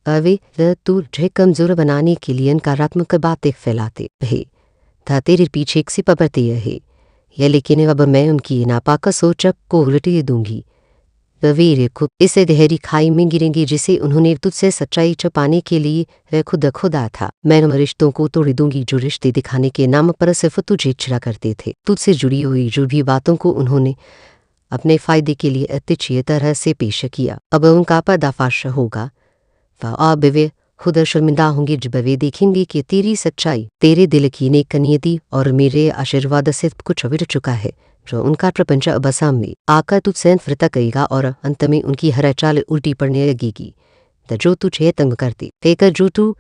वे तुझे कमजोर बनाने के लिए नकारात्मक बातें फैलाते रहे था, तेरे पीछे एक सिपा बरते रहे, या लेकिन अब मैं उनकी नापाक सोच को उलटे दूंगी। वे खुद इस गहरी खाई में गिरेंगे जिसे उन्होंने तुझसे सच्चाई छुपाने के लिए वह खुद खुदा था। मैं उन रिश्तों को तोड़ दूंगी जो रिश्ते दिखाने के नाम पर सिर्फ तुझे छिड़ा करते थे। तुझसे जुड़ी हुई जो भी बातों को उन्होंने अपने फायदे के लिए अतिशय तरह से पेश किया, अब उनका पर्दाफाश होगा। अब वे खुद शर्मिंदा होंगे जब वे देखेंगे कि तेरी सच्चाई, तेरे दिल की नेक नियति और मेरे आशीर्वाद से कुछ विट चुका है। जो उनका प्रपंच अब सामने आकर तुझसे नफरत करेगा और अंत में उनकी हर चाल उल्टी पड़ने लगेगी। जो तुझे तंग करती फेकर, जो तू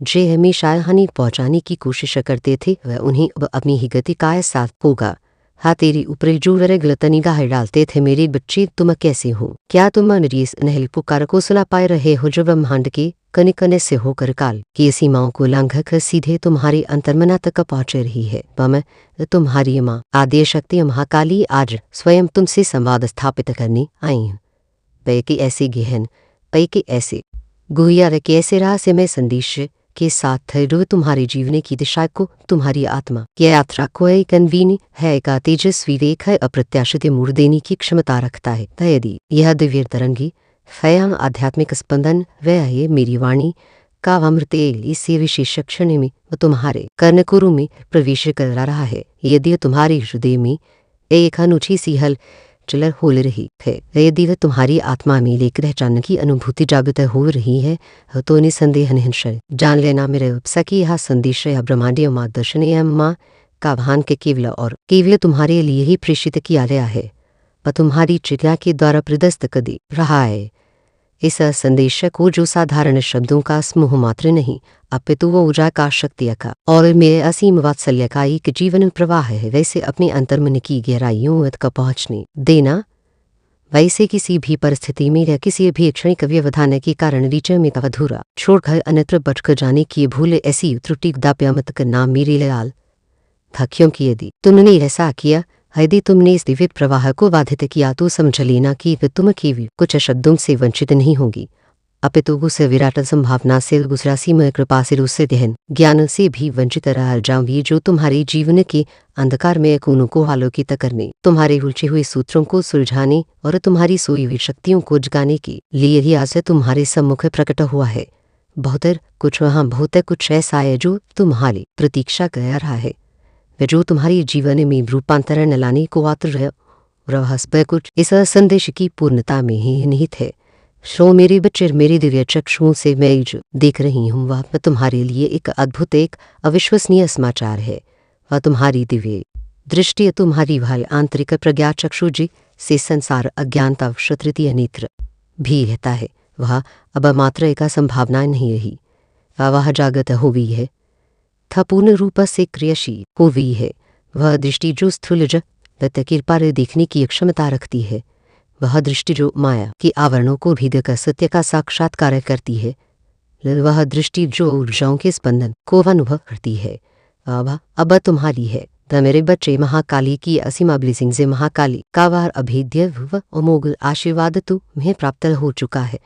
जे हमेशा हानि पहुंचाने की कोशिश करते थे, वह उन्हें अब अपनी ही गति का एहसास होगा। हाँ, तेरी ऊपर जो वे गलत निगाह डालते थे, मेरे बच्चे तुम कैसे हो? क्या तुम नरीस नहल पुकार को सुना पाए रहे हो जो ब्रह्मांड के कने कने से होकर काल की सीमाओं को लांघक सीधे तुम्हारी अंतर्मना तक पहुंच रही है? मैं तुम्हारी माँ आद्य शक्ति महाकाली आज स्वयं तुमसे संवाद स्थापित करने आई हूँ। पै के ऐसे गहन, पै के ऐसे गुहिया के ऐसे रहस्यमय संदेश के साथ जो तुम्हारे जीवन की दिशा को, तुम्हारी आत्मा की यात्रा को एक कन्वीन है, एक तेजस्वी रेख है, अप्रत्याशित मोड़ देने की क्षमता रखता है। यदि यह दिव्य तरंगी फया आध्यात्मिक स्पंदन वह है मेरी वाणी का अमृत इस विशेष क्षण में तुम्हारे कर्णकुरु में प्रवेश कर रहा है। यदि तुम्हारे हृदय में एक अनूठी सी हल चल हो रही है, यदि वह तुम्हारी आत्मा में लेकर पहचान की अनुभूति जागृत हो रही है, तो निसंदेह निश्चय जान लेना मेरे सकी यह संदेश या ब्रह्मांडीय मार्गदर्शन या माँ का भान के केवल और केवल तुम्हारे लिए ही प्रेषित किया गया है, पर तुम्हारी चिता के द्वारा प्रदस्त कर दे रहा है। इस संदेश को जो साधारण शब्दों का समूह मात्र नहीं, अपितु वो ऊर्जा का, शक्ति का और मेरे असीम वात्सल्य का एक जीवन प्रवाह है। वैसे अपने अंतर्मन की गहराइयों तक पहुँचने देना, वैसे किसी भी परिस्थिति में या किसी भी क्षणिक व्यवधान के कारण रीच में अधूरा छोड़कर अन्यत्र भटक जाने की भूल, ऐसी त्रुटि दाप्या मत करना मेरे लाल था, क्योंकि यदि तुमने ऐसा किया, यदि तुमने इस दिव्य प्रवाह को बाधित किया, तो समझ लेना कि तुम केवल कुछ शब्दों से वंचित नहीं होगी, अपितु उस विराट संभावना से, गुजरा सीमय कृपा से, उससे गहन ज्ञान से भी वंचित रह जाऊंगी जो तुम्हारे जीवन के अंधकार में कोनों को आलोकित करने, तुम्हारे उलझे हुए सूत्रों को सुलझाने और तुम्हारी सोई हुई शक्तियों को जगाने के लिए ही आज तुम्हारे सम्मुख प्रकट हुआ है। बहुत कुछ कुछ ऐसा है जो तुम्हारी प्रतीक्षा कर रहा है, जो तुम्हारे जीवन में रूपांतरण लाने को आतुर रहस्य कुछ इस संदेश की पूर्णता में ही निहित है। शो मेरे बच्चे, मेरे दिव्य चक्षुओं से मैं जो देख रही हूँ वह तुम्हारे लिए एक अद्भुत, एक अविश्वसनीय समाचार है। वह तुम्हारी दिव्य दृष्टि, तुम्हारी वह आंतरिक प्रज्ञा चक्षु जी से संसार अज्ञानता तृतीय नेत्र भी रहता है। वह अब मात्र एक संभावना नहीं रही, वह जागत हुई है, था पूर्ण रूप से क्रियाशील हुई है। वह दृष्टि जो स्थूल जगत कृपा देखने की क्षमता रखती है, वह दृष्टि जो माया के आवरणों को भेद कर सत्य का साक्षात्कार करती है, वह दृष्टि जो ऊर्जाओं के स्पंदन को अनुभव करती है, वह अब तुम्हारी है। द मेरे बच्चे, महाकाली की असीमा ब्लेसिंग से महाकाली का वार अभेद्य व अमोघ आशीर्वाद तुम्हें प्राप्त हो चुका है।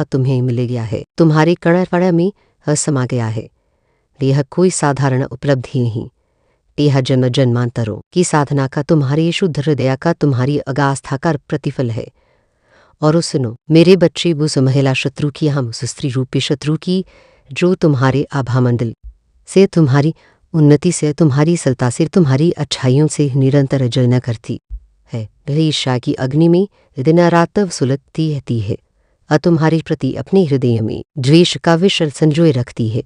तुम्हें मिल गया है, तुम्हारे कण कण में समा गया है। यह कोई साधारण उपलब्धि नहीं, यह जन्म जन्मांतरों की साधना का, तुम्हारी शुद्ध हृदय का, तुम्हारी अगास्था का प्रतिफल है। और सुनो मेरे बच्चे, उस महिला शत्रु की, हम उस स्त्री रूपी शत्रु की जो तुम्हारे आभामंडल से, तुम्हारी उन्नति से, तुम्हारी सलता से, तुम्हारी अच्छाइयों से निरंतर जलना करती है। वह ईर्ष्या की अग्नि में दिन रात सुलगती रहती है, और तुम्हारे प्रति अपने हृदय में द्वेष का विषय संजोए रखती है।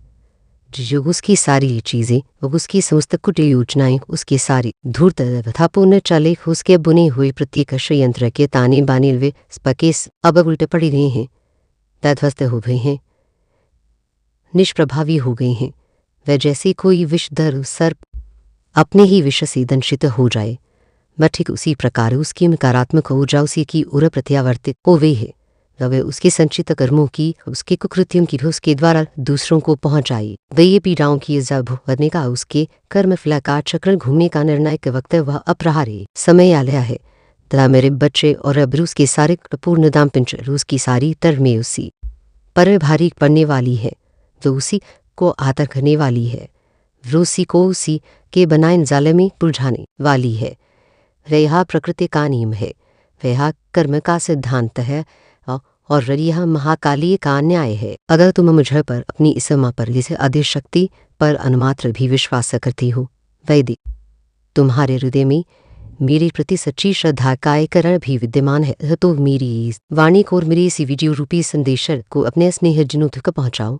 जो उसकी सारी चीज़ें, उसकी समस्त कुटिल योजनाएं, उसके सारी धूर्त तथा पूर्ण चाले, उसके बुने हुए प्रत्येक षयंत्र के ताने बाने वे स्पकेस अब उल्टे पड़े रहे हैं, तध्वस्त हो गए हैं, निष्प्रभावी हो गए हैं। वह जैसे कोई विषधर सर्प अपने ही विष से दंशित हो जाए, वह ठीक उसी प्रकार उसकी नकारात्मक ऊर्जा उसी की ओर प्रत्यावर्तित हो गई है। वह उसके संचित कर्मों की, उसके कुकृत्यों की उसके द्वारा दूसरों को पहुंचाई वे ये पीड़ाओं की भुगतने का, उसके कर्म फल का चक्र घूमने का निर्णायक वक्त वह अपराह्य समय आ गया है। तथा मेरे बच्चे, और अब उसके सारे पूर्ण दाम पिंच रूस की सारी तर में उसी पर भारी पड़ने वाली है, जो उसी को आतर करने वाली है, रूसी को उसी के बनाए जाले में उलझाने वाली है। वह प्रकृति का नियम है, वह कर्म का सिद्धांत है, और यह महाकाली का न्याय है। अगर तुम मुझ पर अपनी इस माँ पर, जिसे अधिक शक्ति पर अनुमात्र भी विश्वास करती हो, वैदिक तुम्हारे हृदय में मेरे प्रति सच्ची श्रद्धा का एक करण भी विद्यमान है, तो मेरी इस वाणी को और मेरे इसी वीडियो रूपी संदेश को अपने स्नेहजनों तक पहुँचाओ।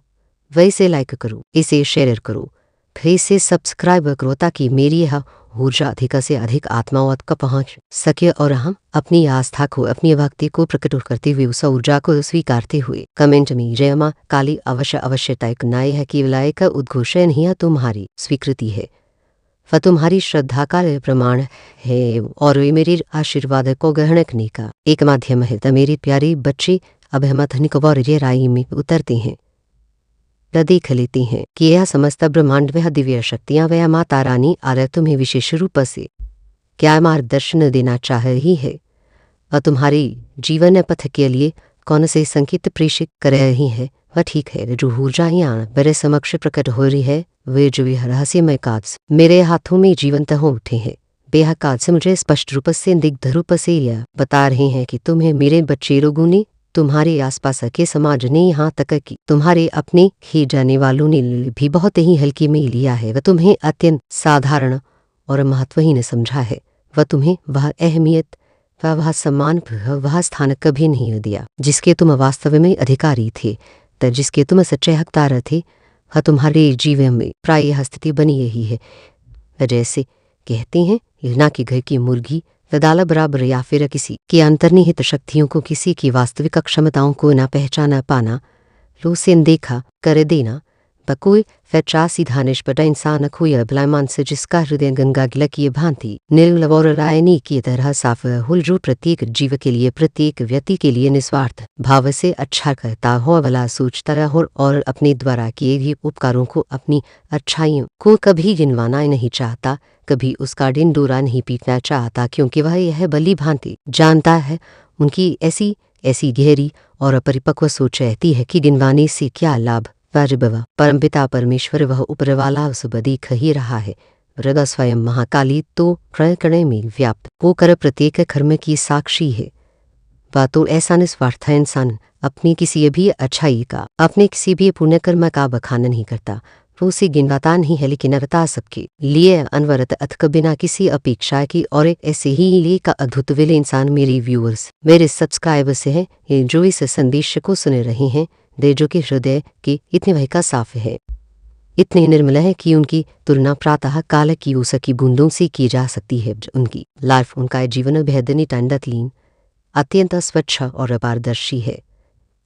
वैसे लाइक करो, इसे शेयर करो, फिर इसे सब्सक्राइब करो, ताकि मेरी यह ऊर्जा अधिक से अधिक आत्माओं तक पहुँच सके, और हम अपनी आस्था को, अपनी भक्ति को प्रकट करते हुए उस ऊर्जा को स्वीकारते हुए कमेंट में जय मां काली अवश्य अवश्य टाइप करना है। केवल एक उद्घोषण ही तुम्हारी स्वीकृति है, वह तुम्हारी श्रद्धा का प्रमाण है, और वे मेरे आशीर्वाद को ग्रहण करने का एक माध्यम है। तो मेरे प्यारे बच्चे, अब हम धनिक राई में उतरते हैं, देख लेते हैं कि यह समस्त ब्रह्मांड वह दिव्य शक्तियां, वह माता रानी आर्य तुम्हें विशेष रूप से क्या मार्गदर्शन देना चाह रही है, और तुम्हारी जीवन पथ के लिए कौन से संकेत प्रेषित कर रही है। वह ठीक है, जो ऊर्जा यहाँ मेरे समक्ष प्रकट हो रही है, वे जो यह रहस्यमय काज मेरे हाथों में जीवंत हो उठे हैं, बेहद काज से मुझे स्पष्ट रूप से, दिग्ध रूप से यह बता रहे हैं कि तुम्हें मेरे बच्चे लोगों ने, तुम्हारे आसपास के समाज ने, यहाँ तक कि तुम्हारे अपने ही जाने वालों ने भी बहुत ही हल्की में लिया है। वह तुम्हें अत्यंत साधारण और महत्वहीन समझा है। वह तुम्हें वह अहमियत, वह सम्मान, वह स्थान कभी नहीं दिया जिसके तुम वास्तव में अधिकारी थे, तो जिसके तुम सच्चे हकदार थे। वह तुम्हारे जीवन में प्रायः स्थिति बनी यही है। जैसे कहते हैं, ना कि घर की मुर्गी दाल बराबर, या फिर किसी की अंतर्निहित शक्तियों को, किसी की वास्तविक क्षमताओं को न पहचाना पाना, लो से देखा कर देना, बकोई फैचा सीधा निष्पट इंसान खोई अभिलामान से, जिसका हृदय गंगा गिला की भांति निर्मल और रायनी की तरह साफ हो, जो प्रत्येक जीव के लिए, प्रत्येक व्यक्ति के लिए निस्वार्थ भाव से अच्छा करता हो, भला सोचता हो, और अपने द्वारा किए गए उपकारों को, अपनी अच्छाइयों को कभी गिनवाना नहीं चाहता, कभी उसका डिंडोरा नहीं पीटना चाहता, क्योंकि वह यह भली भांति जानता है उनकी ऐसी गहरी और परिपक्व सोच रहती है कि गिनवाने से क्या लाभ। वाजिबवा परमपिता परमेश्वर वह ऊपर वाला सब देख ही रहा है। हृदय स्वयं महाकाली तो प्रकरण में व्याप्त होकर प्रत्येक कर्म की साक्षी है। वह तो ऐसा निस्वार्थ इंसान अपनी किसी भी अच्छाई का, अपने किसी भी पुण्य कर्म का बखान नहीं करता, वो उसे गिनवाता नहीं है, लेकिन अवता सबके लिए अनवरत अथक बिना किसी अपेक्षा की। और एक ऐसे ही लिए का अद्भुत विले इंसान मेरे व्यूअर्स, मेरे सब्सक्राइबर्स हैं, ये जो इस संदेश को सुन रहे हैं, दे जो कि हृदय के इतने वह का साफ है, इतने निर्मल है कि उनकी तुलना प्रातः काल की उस की बूंदों से की जा सकती है। उनकी लाइफ, उनका जीवन बेहद निटांडतलीन, अत्यंत स्वच्छ और पारदर्शी है।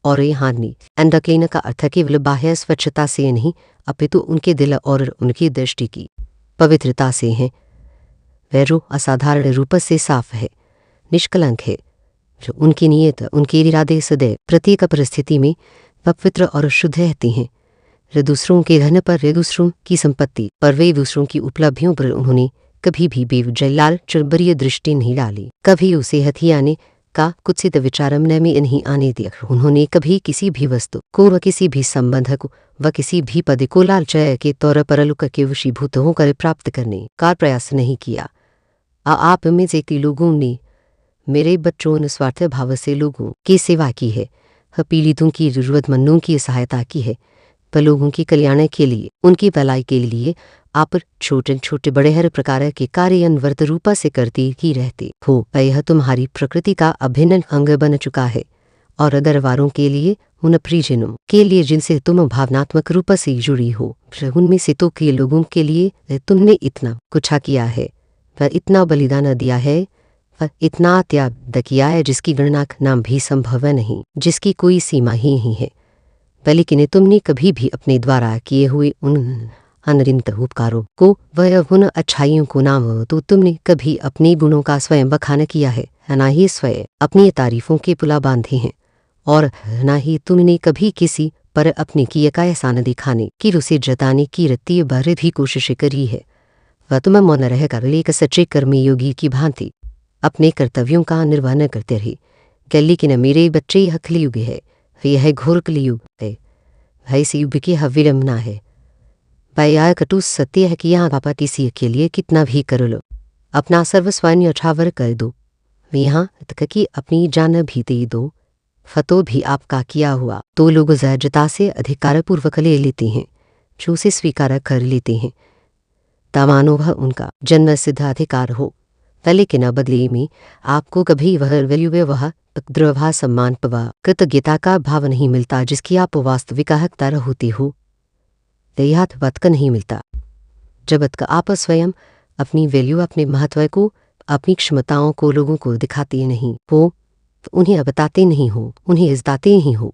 और यहाँ एंड क्लीन का अर्थ केवल बाह्य स्वच्छता से नहीं, अपितु उनके दिल और उनकी दृष्टि की पवित्रता से है। वह जो असाधारण रूप से साफ है, निष्कलंक है, जो उनकी नीयत, उनके इरादे सदैव प्रत्येक परिस्थिति में पवित्र और शुद्ध रहती हैं। वे दूसरों के धन पर, वे दूसरों की संपत्ति पर, वे दूसरों की उपलब्धियों पर उन्होंने कभी भी बेवजह लाल चुलबरीय दृष्टि नहीं डाली। कभी उसे हथियाने का कुत्सित विचार मन में नहीं आने दिया। उन्होंने कभी किसी भी वस्तु को व किसी भी संबंध को व किसी भी पद को लालचय के तौर पर लुक के वशीभूत होकर प्राप्त करने का प्रयास नहीं किया। आप में से कई लोगों ने, मेरे बच्चों, निस्वार्थ भाव से लोगों की सेवा की है, पीड़ितों की, जरूरतमंदों की सहायता की है, पर लोगों के कल्याण के लिए, उनकी भलाई के लिए आप छोटे छोटे बड़े हर प्रकार के कार्य अनवरत रूप से करते ही रहते हो। यह तुम्हारी प्रकृति का अभिन्न अंग बन चुका है। और दरबारों के लिए, उन परिजनों के लिए जिनसे तुम भावनात्मक रूप से जुड़ी हो, उनमें से तो के लोगों के लिए तुमने इतना कुछ किया है, वह इतना बलिदान दिया है, वह इतना त्याग किया है जिसकी गणना नाम भी संभव नहीं, जिसकी कोई सीमा ही नहीं है। लेकिन तुमने कभी भी अपने द्वारा किए हुए उन अनगिनत उपकारों को व उन अच्छाइयों को नाम तो तुमने कभी अपने गुणों का स्वयं बखान किया है, न ही स्वयं अपनी तारीफों के पुला बांधे हैं, और न ही तुमने कभी किसी पर अपने किए का एहसान दिखाने की, उसे जताने की रत्ती भर भी कोशिश करी है। वह तुम मौन रहकर एक सच्चे कर्मयोगी की भांति अपने कर्तव्यों का निर्वहन करते रहे। लेकिन मेरे बच्चे, यह कलियुग है, यह घोर कलियुग है, भाई इस युग की यह विडंबना है। भाई यह कटु सत्य है कि यहाँ पापा किसी के लिए कितना भी कर लो, अपना सर्वस्व न्यौछावर कर दो, यहाँ तक कि अपनी जान भी दे दो, फतो भी आपका किया हुआ तो लोग सहजता से अधिकार पूर्वक ले लेते हैं, जो उसे स्वीकार कर लेते हैं, तमानो वह उनका जन्म सिद्ध अधिकार हो। लेकिन बदले में आपको कभी वह वैल्यू, वह द्रवा सम्मान पवा कृतज्ञता का भाव नहीं मिलता जिसकी आप वास्तविक हकदार होते हो। यह बात का नहीं मिलता जब तक आप स्वयं अपनी वैल्यू, अपने महत्व को, अपनी क्षमताओं को लोगों को दिखाते नहीं हो, उन्हें बताते नहीं हो, उन्हें इज्जताते नहीं हो।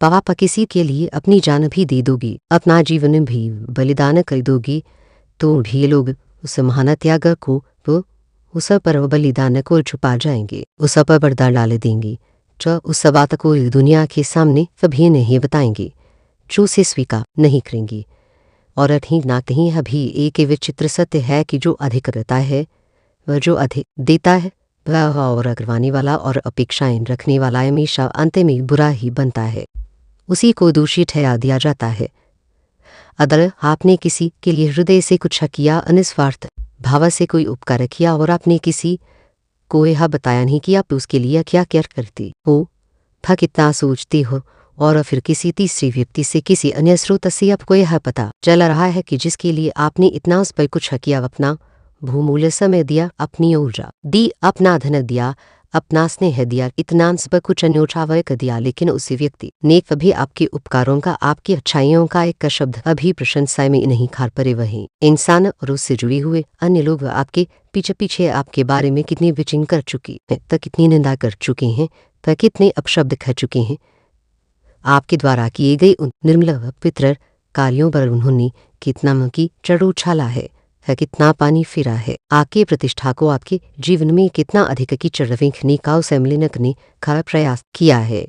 पापा किसी के लिए अपनी जान भी दे दोगी, अपना जीवन भी बलिदान कर दोगी, तो भी लोग उस महान त्याग को, उस पर बलिदान को छुपा जाएंगे, उस पर पर्दा डाल देंगे, जो उस बात को दुनिया के सामने कभी नहीं बताएंगे, जो उसे स्वीकार नहीं करेंगे। और कहीं ना कहीं अभी एक विचित्र सत्य है कि जो अधिक करता है, वह जो अधिक देता है, वह और करवाने वाला और अपेक्षाएं रखने वाला हमेशा अंत में बुरा ही बनता है, उसी को दोषी ठहरा दिया जाता है। अगर आपने किसी के लिए हृदय से कुछ किया, निस्वार्थ भाव से कोई उपकार किया, और आपने किसी को यह बताया नहीं कि आप उसके लिए क्या क्या करते हो, था कितना सोचते हो, और फिर किसी तीसरे व्यक्ति से, किसी अन्य स्रोत से आपको यह पता चल रहा है कि जिसके लिए आपने इतना उस पर कुछ किया, अपना बहुमूल्य समय दिया, अपनी ऊर्जा दी, अपना धन दिया, अपना स्नेह दिया, इतना सब कुछ न्योछावर कर दिया, लेकिन उसी व्यक्ति ने कभी आपके उपकारों का, आपकी अच्छाइयों का एक शब्द अभी प्रशंसा में नहीं खार परे। वही इंसान और उससे जुड़े हुए अन्य लोग आपके पीछे पीछे आपके बारे में कितनी बिचिंग कर चुकी है, तक कितनी निंदा कर चुके हैं, तक कितने अपशब्द कह चुके हैं। आपके द्वारा किए गए उन निर्मल पवित्र कार्यों पर उन्होंने कितना की चढ़ उछाला है, कितना पानी फिरा है, आपकी प्रतिष्ठा को आपके जीवन में कितना अधिक की चढ़ फेंकने का, उसे मिलने का प्रयास किया है।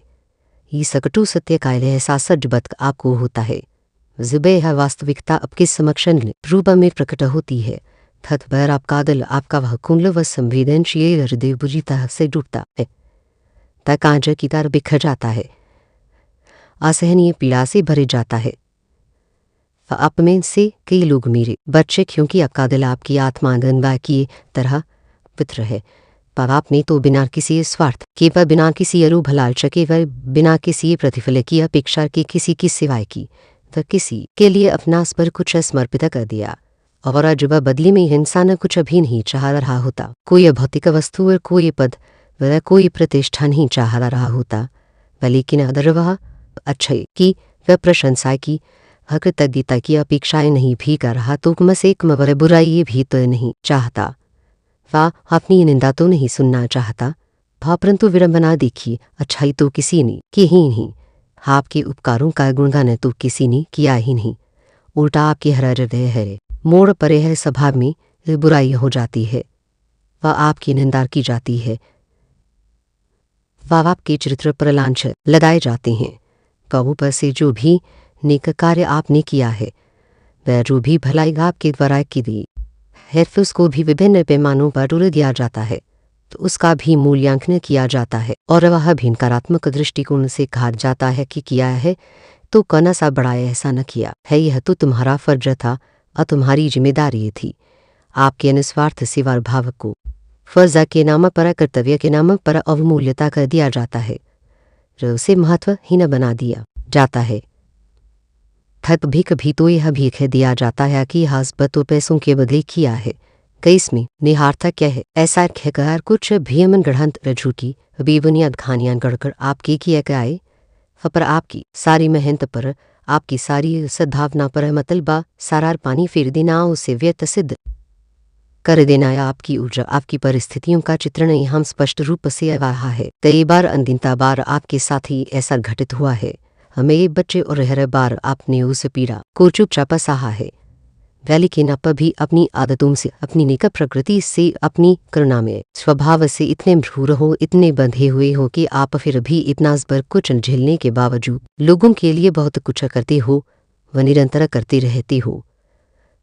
ये सकटू सत्य का एहसास जब आपको होता है, जब यह वास्तविकता आपके समक्ष रूप में प्रकट होती है, तब पर आपका दिल, आपका वह कुंडल व संवेदनशील हृदय बुरी तरह से डूबता है, तक कांच की तरह बिखर जाता है, असहनीय पीड़ा से भरे जाता है। आप में से कई लोग मेरे बच्चे, क्योंकि आपका दिल, आपकी आत्मा गंगा की तरह पवित्र है, पर आपने तो बिना किसी स्वार्थ के, पर बिना किसी अरूभ लालच के, पर बिना किसी प्रतिफल की अपेक्षा के किसी की सिवाय की तो किसी के लिए अपना स्पर कुछ समर्पित कर दिया और जब बदली में इंसान कुछ भी नहीं चाह रहा होता, कोई भौतिक वस्तु और कोई पद व कोई प्रतिष्ठा नहीं चाह रहा होता, लेकिन अदर वह अच्छे की वह प्रशंसा की वह कृतज्ञता की अपेक्षाएं नहीं भी कर रहा, तो कम से कम वह बुराई भी तो नहीं चाहता, वह अपनी निंदा तो नहीं सुनना चाहता, परंतु विडंबना देखी अच्छाई तो किसी ने की ही नहीं, आपके उपकारों का गुणगान तो किसी ने किया ही नहीं, उल्टा आपके हर हृदय है मोड़ परे है स्वभाव में बुराई हो जाती है, वह आपकी निंदा की जाती है, वह आपके चरित्र पर लांछ लगाए जाते हैं। कबू पर से जो भी नेक कार्य आपने किया है, वह जो भी भलाई आपके द्वारा की दी है, फिर उसको भी विभिन्न पैमानों पर तोल दिया जाता है, तो उसका भी मूल्यांकन किया जाता है और वह भी नकारात्मक दृष्टिकोण से कहा जाता है कि किया है तो कौन सा बड़ा ऐसा न किया है, यह तो तुम्हारा फर्ज था और तुम्हारी जिम्मेदारी थी। आपके निस्वार्थ सेवा भाव को फर्जा के नाम पर, कर्तव्य के नाम पर अवमूल्यता कर दिया जाता है, उसे महत्वहीन बना दिया जाता है। थक भी कभी तो यह भी कह दिया जाता है कि हस्ब तो पैसों के बदले किया है, कई इसमें निहार्थक क्या है, ऐसा कहकर कुछ भी अमन गढ़ंत झूठी बेबुनियाद खानियां गढ़कर आपके किया गए, पर आपकी सारी मेहनत पर, आपकी सारी सद्भावना पर मतलबा सारा पानी फेर देना, उसे व्यर्थ सिद्ध कर देना या आपकी ऊर्जा, आपकी परिस्थितियों का चित्रण यहाँ स्पष्ट रूप से आ रहा है। कई बार अनगिनता बार आपके साथ ही ऐसा घटित हुआ है, हमें ये बच्चे और हर बार आपने उस पीड़ा को चुपचाप सहा है, लेकिन आप भी अपनी आदतों से, अपनी नेक प्रकृति से, अपनी करुणा में स्वभाव से इतने भ्रूर हो, इतने बंधे हुए हो कि आप फिर भी इतना बर कुछ झेलने के बावजूद लोगों के लिए बहुत कुछ करते हो व निरंतर करते रहते हो,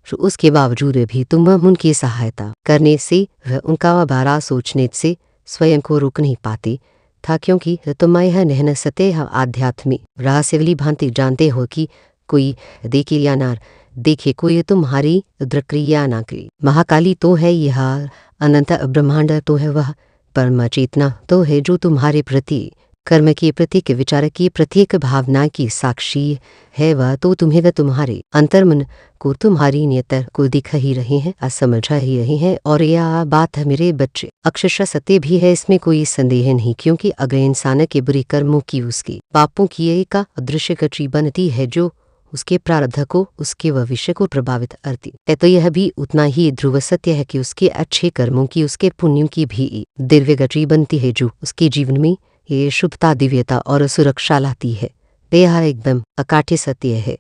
उसके बावजूद भी तुम उनकी सहायता करने से व उनका बारा सोचने से स्वयं को रोक नहीं पाते था, क्योंकि तुम यह नहीं सते आध्यात्मिक रहस्यवली भांति जानते हो कि कोई देखे या ना देखे, कोई तुम्हारी द्रक्रिया ना करे, महाकाली तो है, यह अनंत ब्रह्मांड तो है, वह परम चेतना तो है जो तुम्हारे प्रति कर्म के प्रत्येक विचार की प्रत्येक भावना की साक्षी है, वह तो तुम्हें व तुम्हारे अंतर्मन को, तुम्हारी नियत को दिख ही रहे हैं, असमझ ही रहे हैं, और यह बात है मेरे बच्चे अक्षरशः सत्य भी है, इसमें कोई संदेह नहीं, क्योंकि अगर इंसान के बुरे कर्मों की, उसके पापों की एक अदृश्य कची बनती है जो उसके प्रारब्ध को, उसके भविष्य को प्रभावित करती है, तो यह भी उतना ही ध्रुव सत्य है कि उसके अच्छे कर्मों की, उसके पुण्यों की भी दिव्य गति बनती है जो उसके जीवन में ये शुभता, दिव्यता और सुरक्षा लाती है। यह एकदम अकाठ्य सत्य है,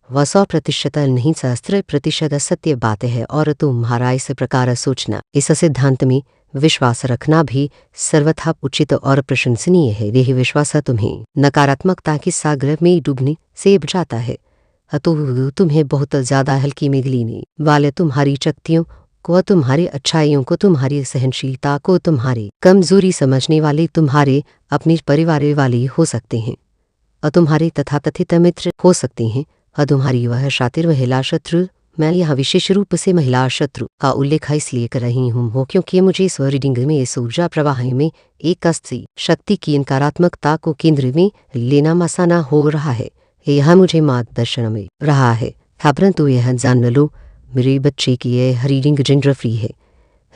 वह 100% नहीं 100% सत्य बात है, और तुम्हारा इस प्रकार सोचना, इस सिद्धांत में विश्वास रखना भी सर्वथा उचित और प्रशंसनीय है। यही विश्वास तुम्हें नकारात्मकता के सागर में डूबने से बचाता है, तो तुम्हें बहुत ज्यादा हल्की में लेने वाले तुम्हारी शक्तियों को, तुम्हारी अच्छाइयों को, तुम्हारी सहनशीलता को, तुम्हारी कमजोरी समझने वाले तुम्हारे अपने परिवार वाले हो सकते हैं, और तुम्हारे तथाकथित मित्र हो सकते हैं, और तुम्हारी वह शातिर महिला शत्रु। मैं यहाँ विशेष रूप से महिला शत्रु का उल्लेख इसलिए कर रही हूँ क्योंकि मुझे इस रीडिंग में, इस ऊर्जा प्रवाह में एक अस्सी शक्ति की नकारात्मकता को केंद्र में लेना मसाना हो रहा है, यह मुझे मार्गदर्शन में रहा है। परंतु यह जान लो मेरे बच्चे की यह रीडिंग जेंडर फ्री है,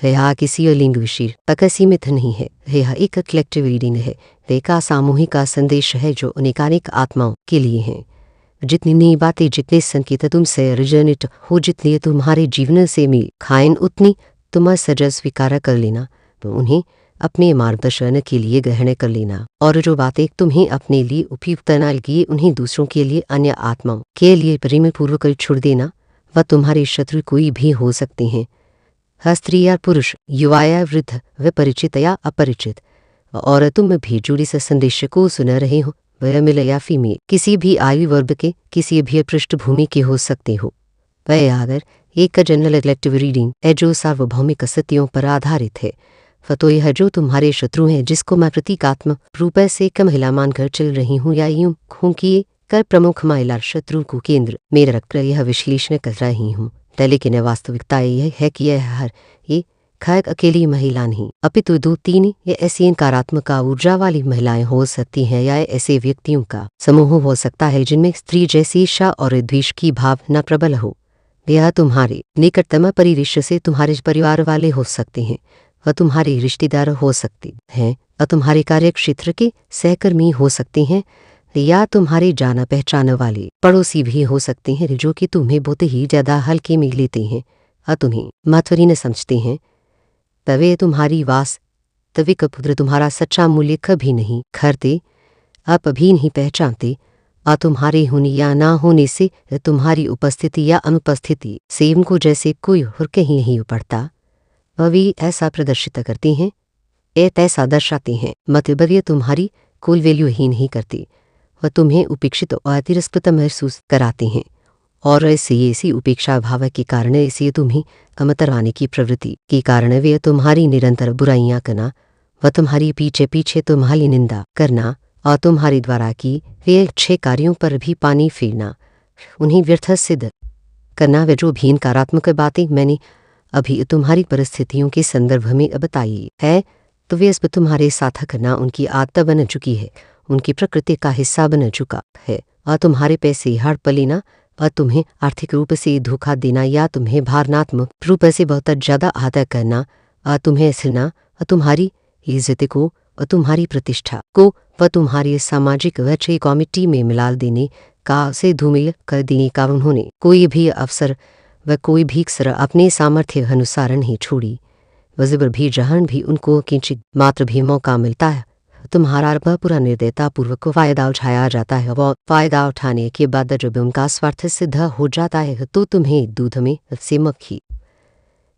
यह किसी लिंग विशेष तक सीमित नहीं है, यह एक कलेक्टिव रीडिंग है, एक सामूहिक संदेश है जो अनेकानेक आत्माओं के लिए है। जितनी नई बातें, जितने संकेत तुमसे रिजनेट हो, जितनी तुम्हारे जीवन से मेल खाएं, उतनी तुम सजा स्वीकार कर लेना, तो उन्हें अपने मार्गदर्शन के लिए ग्रहण कर लेना, और जो बातें तुम्हें अपने लिए उपयुक्त न लगी उन्हें दूसरों के लिए, अन्य आत्माओं के लिए प्रेम पूर्वक छोड़ देना। वह तुम्हारे शत्रु कोई भी हो सकते हैं, स्त्री या पुरुष, युवा या वृद्ध, व परिचित या अपरिचित, और तुम भी जो इस संदेश को सुन रहे हो वह मेल या फीमेल, किसी भी आयु वर्ग के, किसी भी पृष्ठभूमि के हो सकते हो। वह अगर एक जनरल कलेक्टिव रीडिंग है जो सार्वभौमिक सत्यों पर आधारित है, तो यह जो तुम्हारे शत्रु हैं, जिसको मैं प्रतीकात्मक रूप से एक महिला मानकर चल रही हूँ, या यूं हूँ कि कर प्रमुख महिला शत्रु को केंद्र में रखकर यह विश्लेषण कर रही हूँ, लेकिन वास्तविकता यह है कि यह हर ये खैर अकेली महिला नहीं, अपितु 2-3 या ऐसी नकारात्मक ऊर्जा वाली महिलाएं हो सकती हैं, या ऐसे व्यक्तियों का समूह हो सकता है जिनमें स्त्री जैसी ईर्ष्या और द्वेष की भावना प्रबल हो। यह तुम्हारे निकटतम परिदृश्य से तुम्हारे परिवार वाले हो सकते हैं, वह तुम्हारे रिश्तेदार हो सकते हैं, वह तुम्हारे कार्य क्षेत्र के सहकर्मी हो सकते हैं, या तुम्हारे जाना पहचान वाले पड़ोसी भी हो सकते हैं जो कि तुम्हें बहुत ही ज़्यादा हल्के में लेते हैं और तुम्हें महत्वहीन समझते हैं। तवे तुम्हारी वास्तविक पुत्र तुम्हारा सच्चा मूल्य कभी नहीं खरते, आप अभी नहीं पहचानते, और तुम्हारे होने या ना होने से तुम्हारी उपस्थिति या अनुपस्थिति से उनको जैसे कोई और कहीं नहीं पड़ता। वह भी ऐसा प्रदर्शित करते हैं, ऐसा दर्शाते हैं, मतलब ये तुम्हारी कोई वैल्यू ही नहीं करते, वह तुम्हें उपेक्षित और तिरस्कृत महसूस कराते हैं, और ऐसी उपेक्षा भाव के कारण इसे तुम्हें कमतरवाने की प्रवृत्ति के कारण वे तुम्हारी निरंतर बुराइयां करना, वह तुम्हारी पीछे पीछे तुम्हारी निंदा करना, और तुम्हारे द्वारा की वे अच्छे कार्यों पर भी पानी फेरना, उन्हें व्यर्थ सिद्ध करना। वे जो भी नकारात्मक बातें मैंने अभी तुम्हारी परिस्थितियों के संदर्भ में बताई है, तो वे इस पर तुम्हारे साथ करना उनकी आदत बन चुकी है, उनकी प्रकृति का हिस्सा बन चुका है, और तुम्हारे पैसे हड़प लेना और तुम्हें आर्थिक रूप से धोखा देना, या तुम्हें भावनात्मक रूप से बहुत ज़्यादा आहत करना, और तुम्हें सिलना, और तुम्हारी इज्जत को और तुम्हारी प्रतिष्ठा को व तुम्हारी सामाजिक वैसे कमेटी में मिला देने का से धूमिल कर देने का उन्होंने कोई भी अवसर व कोई भी अक्सर अपने सामर्थ्य अनुसार नहीं छोड़ी। वजबर भी जहां भी उनको किंचित मात्र भी मौका मिलता है, तुम्हारा पूरा निर्दयतापूर्वक फ़ायदा उठाया जाता है। वो फ़ायदा उठाने के बाद जब उनका स्वार्थ सिद्ध हो जाता है, तो तुम्हें दूध में से मक्खी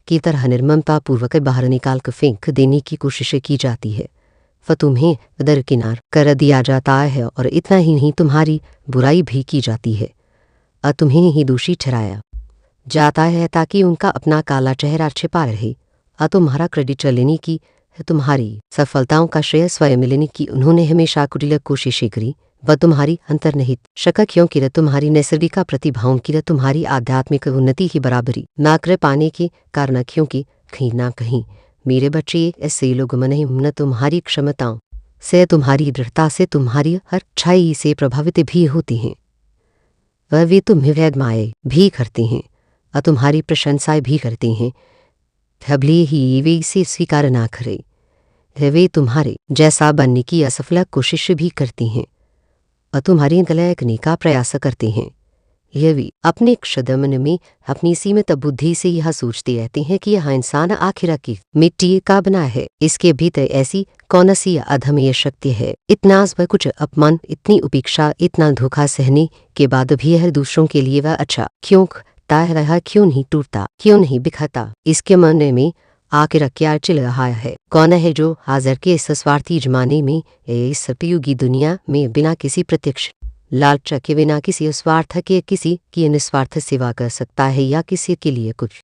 की तरह निर्ममतापूर्वक बाहर निकाल कर फेंक देने की कोशिश की जाती है, वह तुम्हें दरकिनार कर दिया जाता है, और इतना ही नहीं तुम्हारी बुराई भी की जाती है और तुम्हें ही दोषी ठहराया जाता है, ताकि उनका अपना काला चेहरा छिपा रहे, और तुम्हारा क्रेडिट लेने की, तुम्हारी सफलताओं का श्रेय स्वयं लेने की उन्होंने हमेशा कुटिल कोशिशें करी। वह तुम्हारी अंतर्निहित शक्तियों की, तुम्हारी नैसर्गिक प्रतिभाओं की, तुम्हारी आध्यात्मिक उन्नति की बराबरी ना कर पाने के कारण, क्योंकि कहीं ना कहीं मेरे बच्चे ऐसे लोग मने न तुम्हारी क्षमताओं से, तुम्हारी दृढ़ता से, तुम्हारी हर अच्छाई से प्रभावित भी होती हैं। वह वे तुम्हें वैधमाएँ भी करते हैं और तुम्हारी प्रशंसाएं भी करते हैं, भले ही वे इसे स्वीकार ना करें। वे तुम्हारे जैसा बनने की असफल कोशिश भी करती हैं और तुम्हारी गलत करने का प्रयास करते हैं। यह भी अपने क्षुद्र में अपनी सीमित बुद्धि से यह सोचते रहते हैं कि यह इंसान आखिर की मिट्टी का बना है, इसके भीतर ऐसी कौन सी अधम्य शक्ति है। इतना कुछ अपमान, इतनी उपेक्षा, इतना धोखा सहने के बाद भी यह दूसरों के लिए वह अच्छा क्यों रहा, क्यों नहीं टूटता, क्यों नहीं बिखरता, इसके मन में आखिर क्या चल रहा है। कौन है जो हाजिर के इस स्वार्थी जमाने में, इस सतयुगी दुनिया में बिना किसी प्रत्यक्ष लालच के, बिना किसी स्वार्थ के किसी की निस्वार्थ सेवा कर सकता है, या किसी के लिए कुछ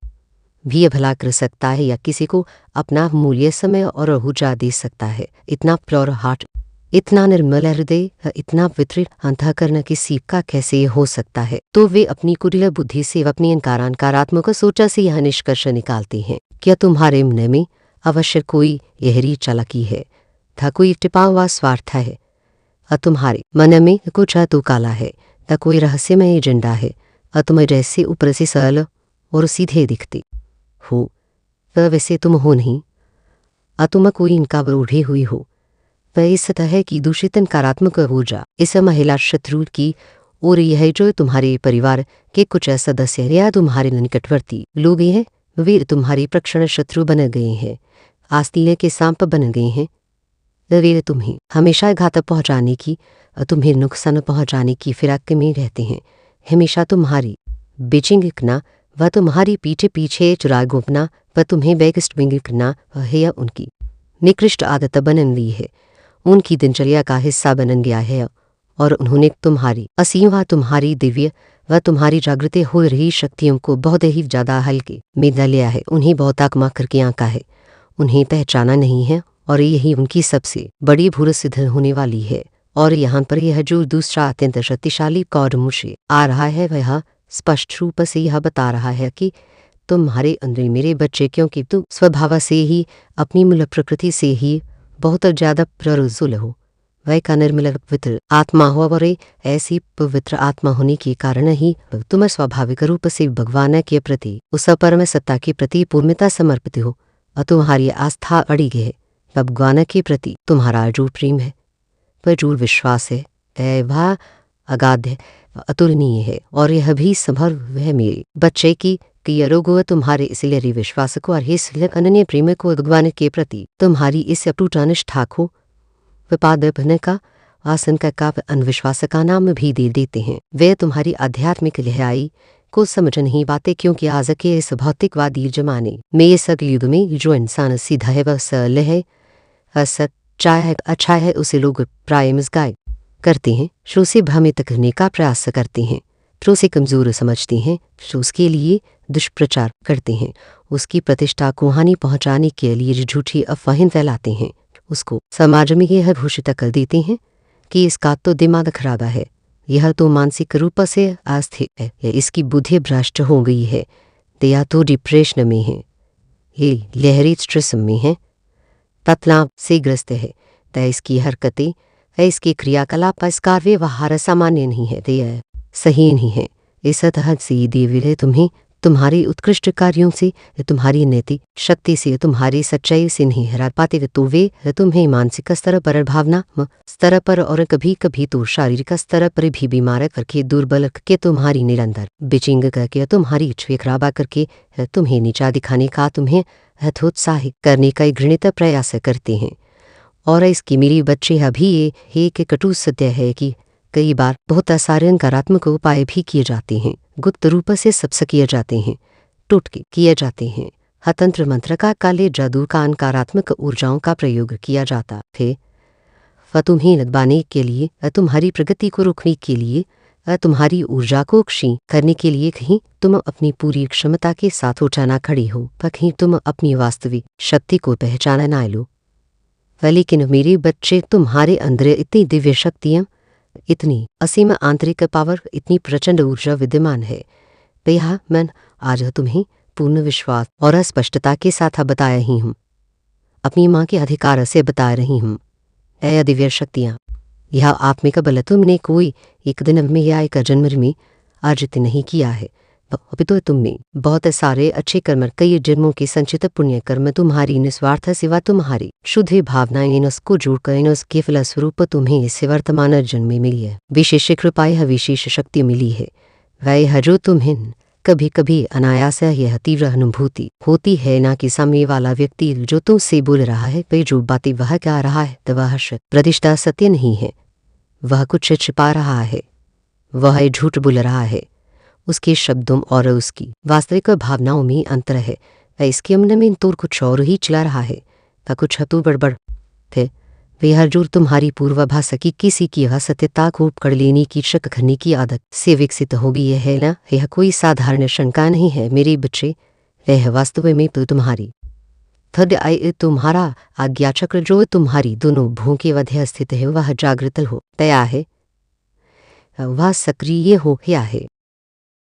भी भला कर सकता है, या किसी को अपना मूल्य समय और ऊर्जा दे सकता है। इतना प्योर हार्ट, इतना निर्मल हृदय, इतना वितरित अंतःकरण किसी का कैसे हो सकता है। तो वे अपनी कुटिल बुद्धि से, अपनी नकारात्मक सोचा से यह निष्कर्ष निकालते हैं, क्या तुम्हारे मन में अवश्य कोई गहरी चालाकी है, था कोई टिपा हुआ स्वार्थ है, और तुम्हारे मन में कुछ तो काला है, या कोई रहस्यमय एजेंडा है, और तुम जैसे ऊपर से सरल और सीधे दिखते हो, वैसे तुम हो नहीं, और तुम कोई इनका ओढ़े हुई हो। वह इस तरह की दूषित नकारात्मक ऊर्जा इस महिला शत्रु की, और यह जो तुम्हारे परिवार के कुछ सदस्य या तुम्हारे निकटवर्ती लोग हैं, वे तुम्हारे प्रक्षण शत्रु बन गए हैं, आस्तीले के सांप बन गए हैं। वे तुम्हें हमेशा घात पहुंचाने की, तुम्हें नुकसान पहुंचाने की फिराक में रहते हैं, हमेशा तुम्हारी बेचिंग करना, वह तुम्हारी पीछे पीछे चुरा घूमना, वह तुम्हें बैकस्टिंग करना है, उनकी निकृष्ट आदत बन ली है, उनकी दिनचर्या का हिस्सा बन गया है, और उन्होंने तुम्हारी असीम व तुम्हारी दिव्य व तुम्हारी जागृति हो रही शक्तियों को बहुत ही ज़्यादा हल्के में न लिया है, उन्हें बहुत आत्मा करके आंका है, उन्हें पहचाना नहीं है, और यही उनकी सबसे बड़ी भूल सिद्ध होने वाली है। और यहाँ पर यह जो दूसरा अत्यंत शक्तिशाली कौर मुझे आ रहा है, वह स्पष्ट रूप से यह बता रहा है कि तुम्हारे अंदर मेरे बच्चे, क्योंकि तुम स्वभाव से ही अपनी मूल प्रकृति से ही बहुत ज़्यादा प्रज्वल हो, वह का निर्मल पवित्र आत्मा हो, और ऐसी पवित्र आत्मा होने के कारण ही तुम स्वाभाविक रूप से भगवान के प्रति, उस परम सत्ता के प्रति पूर्णता समर्पित हो, और तुम्हारी आस्था अड़ी है भगवान के प्रति। तुम्हारा जो प्रेम है, वह जो विश्वास है, वह अगाध है, अतुलनीय है, और यह भी संभव है मेरे बच्चे की रोगो तुम्हारे इसलिए विश्वास को और इसलिए अनन्य प्रेम को भगवान के प्रति तुम्हारी इस अटूट निष्ठा को विपाद बने का आसन का अनविश्वास का नाम भी दे देते हैं। वे तुम्हारी आध्यात्मिक गहराई को समझ नहीं पाते, क्योंकि आज के इस भौतिकवादी जमाने में इस युग में जो इंसान सीधा है वह सरल है, सच्चा है, अच्छा है, उसे लोग प्राय मिसगाइड करते हैं, शो से भ्रमित करने का प्रयास करते हैं, शो से कमज़ोर समझते हैं, शो उसके लिए दुष्प्रचार करते हैं, उसकी प्रतिष्ठा को हानि पहुंचाने के लिए झूठी अफवाहें फैलाते हैं, उसको समाज में यह घोषित कर देते हैं कि इसका तो दिमाग खराब है, यह तो मानसिक रूप से अस्थिर है, या इसकी बुद्धि भ्रष्ट हो गई है, या तो डिप्रेशन में है, ये लहरी स्ट्रेस में है, तनाव से ग्रस्त है, तो इसकी हरकतें, इसके क्रियाकलाप, इसका व्यवहार सामान्य नहीं है, यह सही नहीं है। इस तरह से देवी तुम्हें तुम्हारी उत्कृष्ट कार्यों से, तुम्हारी नैतिक शक्ति से, तुम्हारी सच्चाई से नहीं हरा पाते, तो वे तुम्हें मानसिक स्तर पर, भावना स्तर पर, और कभी कभी तो शारीरिक स्तर पर भी बीमार करके, दुर्बल करके, तुम्हारी निरंतर बिचिंग करके, तुम्हारी इच्छा खराबा करके, तुम्हें नीचा दिखाने का, तुम्हें हतोत्साहित करने का घृणित प्रयास करते हैं। और इसकी मेरी बच्चे अभी ये एक कटु सत्य है कि कई बार बहुत सारे नकारात्मक उपाय भी किए जाते हैं, गुप्त रूप से सबसे किए जाते हैं, टोटके किए जाते हैं, हतंत्र मंत्र का, काले जादू का, नकारात्मक ऊर्जाओं का प्रयोग किया जाता है, तुम्हें लदबाने के लिए, तुम्हारी प्रगति को रोकने के लिए, तुम्हारी ऊर्जा को क्षीण करने के लिए। कहीं तुम अपनी पूरी क्षमता के साथ उठाना खड़ी हो, कहीं तुम अपनी वास्तविक शक्ति को पहचाना ना लो। लेकिन मेरे बच्चे, तुम्हारे अंदर इतनी दिव्य शक्तियाँ, इतनी असीम आंतरिक पावर, इतनी प्रचंड ऊर्जा विद्यमान है, यह मैं आज तुम्हें पूर्ण विश्वास और स्पष्टता के साथ बता रही हूँ, अपनी माँ के अधिकार से बता रही हूँ। यह दिव्य शक्तियाँ, यह आत्मिक बल तुमने कोई एक दिन में या एक जन्म में अर्जित नहीं किया है, अभी तो तुमने बहुत सारे अच्छे कर्म, कई जन्मों के संचित पुण्य कर्म, तुम्हारी निस्वार्थ सेवा, तुम्हारी शुद्ध भावनाएं, उसको जोड़कर उसके फलस्वरूप तुम्हें इस वर्तमान जन्म में मिली है। विशेष कृपा, यह विशेष शक्ति मिली है, वह जो तुम्हें कभी कभी अनायास यह तीव्र अनुभूति होती है, ना कि सामने वाला व्यक्ति जो तुमसे बोल रहा है, वह जो बातें वह कह रहा है, तो वह प्रतिष्ठा सत्य नहीं है, वह कुछ छिपा रहा है, वह झूठ बोल रहा है, उसके शब्दों और उसकी वास्तविक भावनाओं में अंतर है, वह इसके मन में तो कुछ और ही चला रहा है, वह कुछ तो गड़बड़ थे। वह जो तुम्हारी पूर्वाभास की किसी की असत्यता को पकड़ लेने की, शक करने की आदत से विकसित हो गई है ना, यह कोई साधारण शंका नहीं है मेरे बच्चे, वह वास्तव में तो तुम्हारी थर्ड आई, तुम्हारा आज्ञा चक्र जो तुम्हारी दोनों भूओं के मध्य स्थित है, वह जागृत हो गया है, वह सक्रिय हो गया है,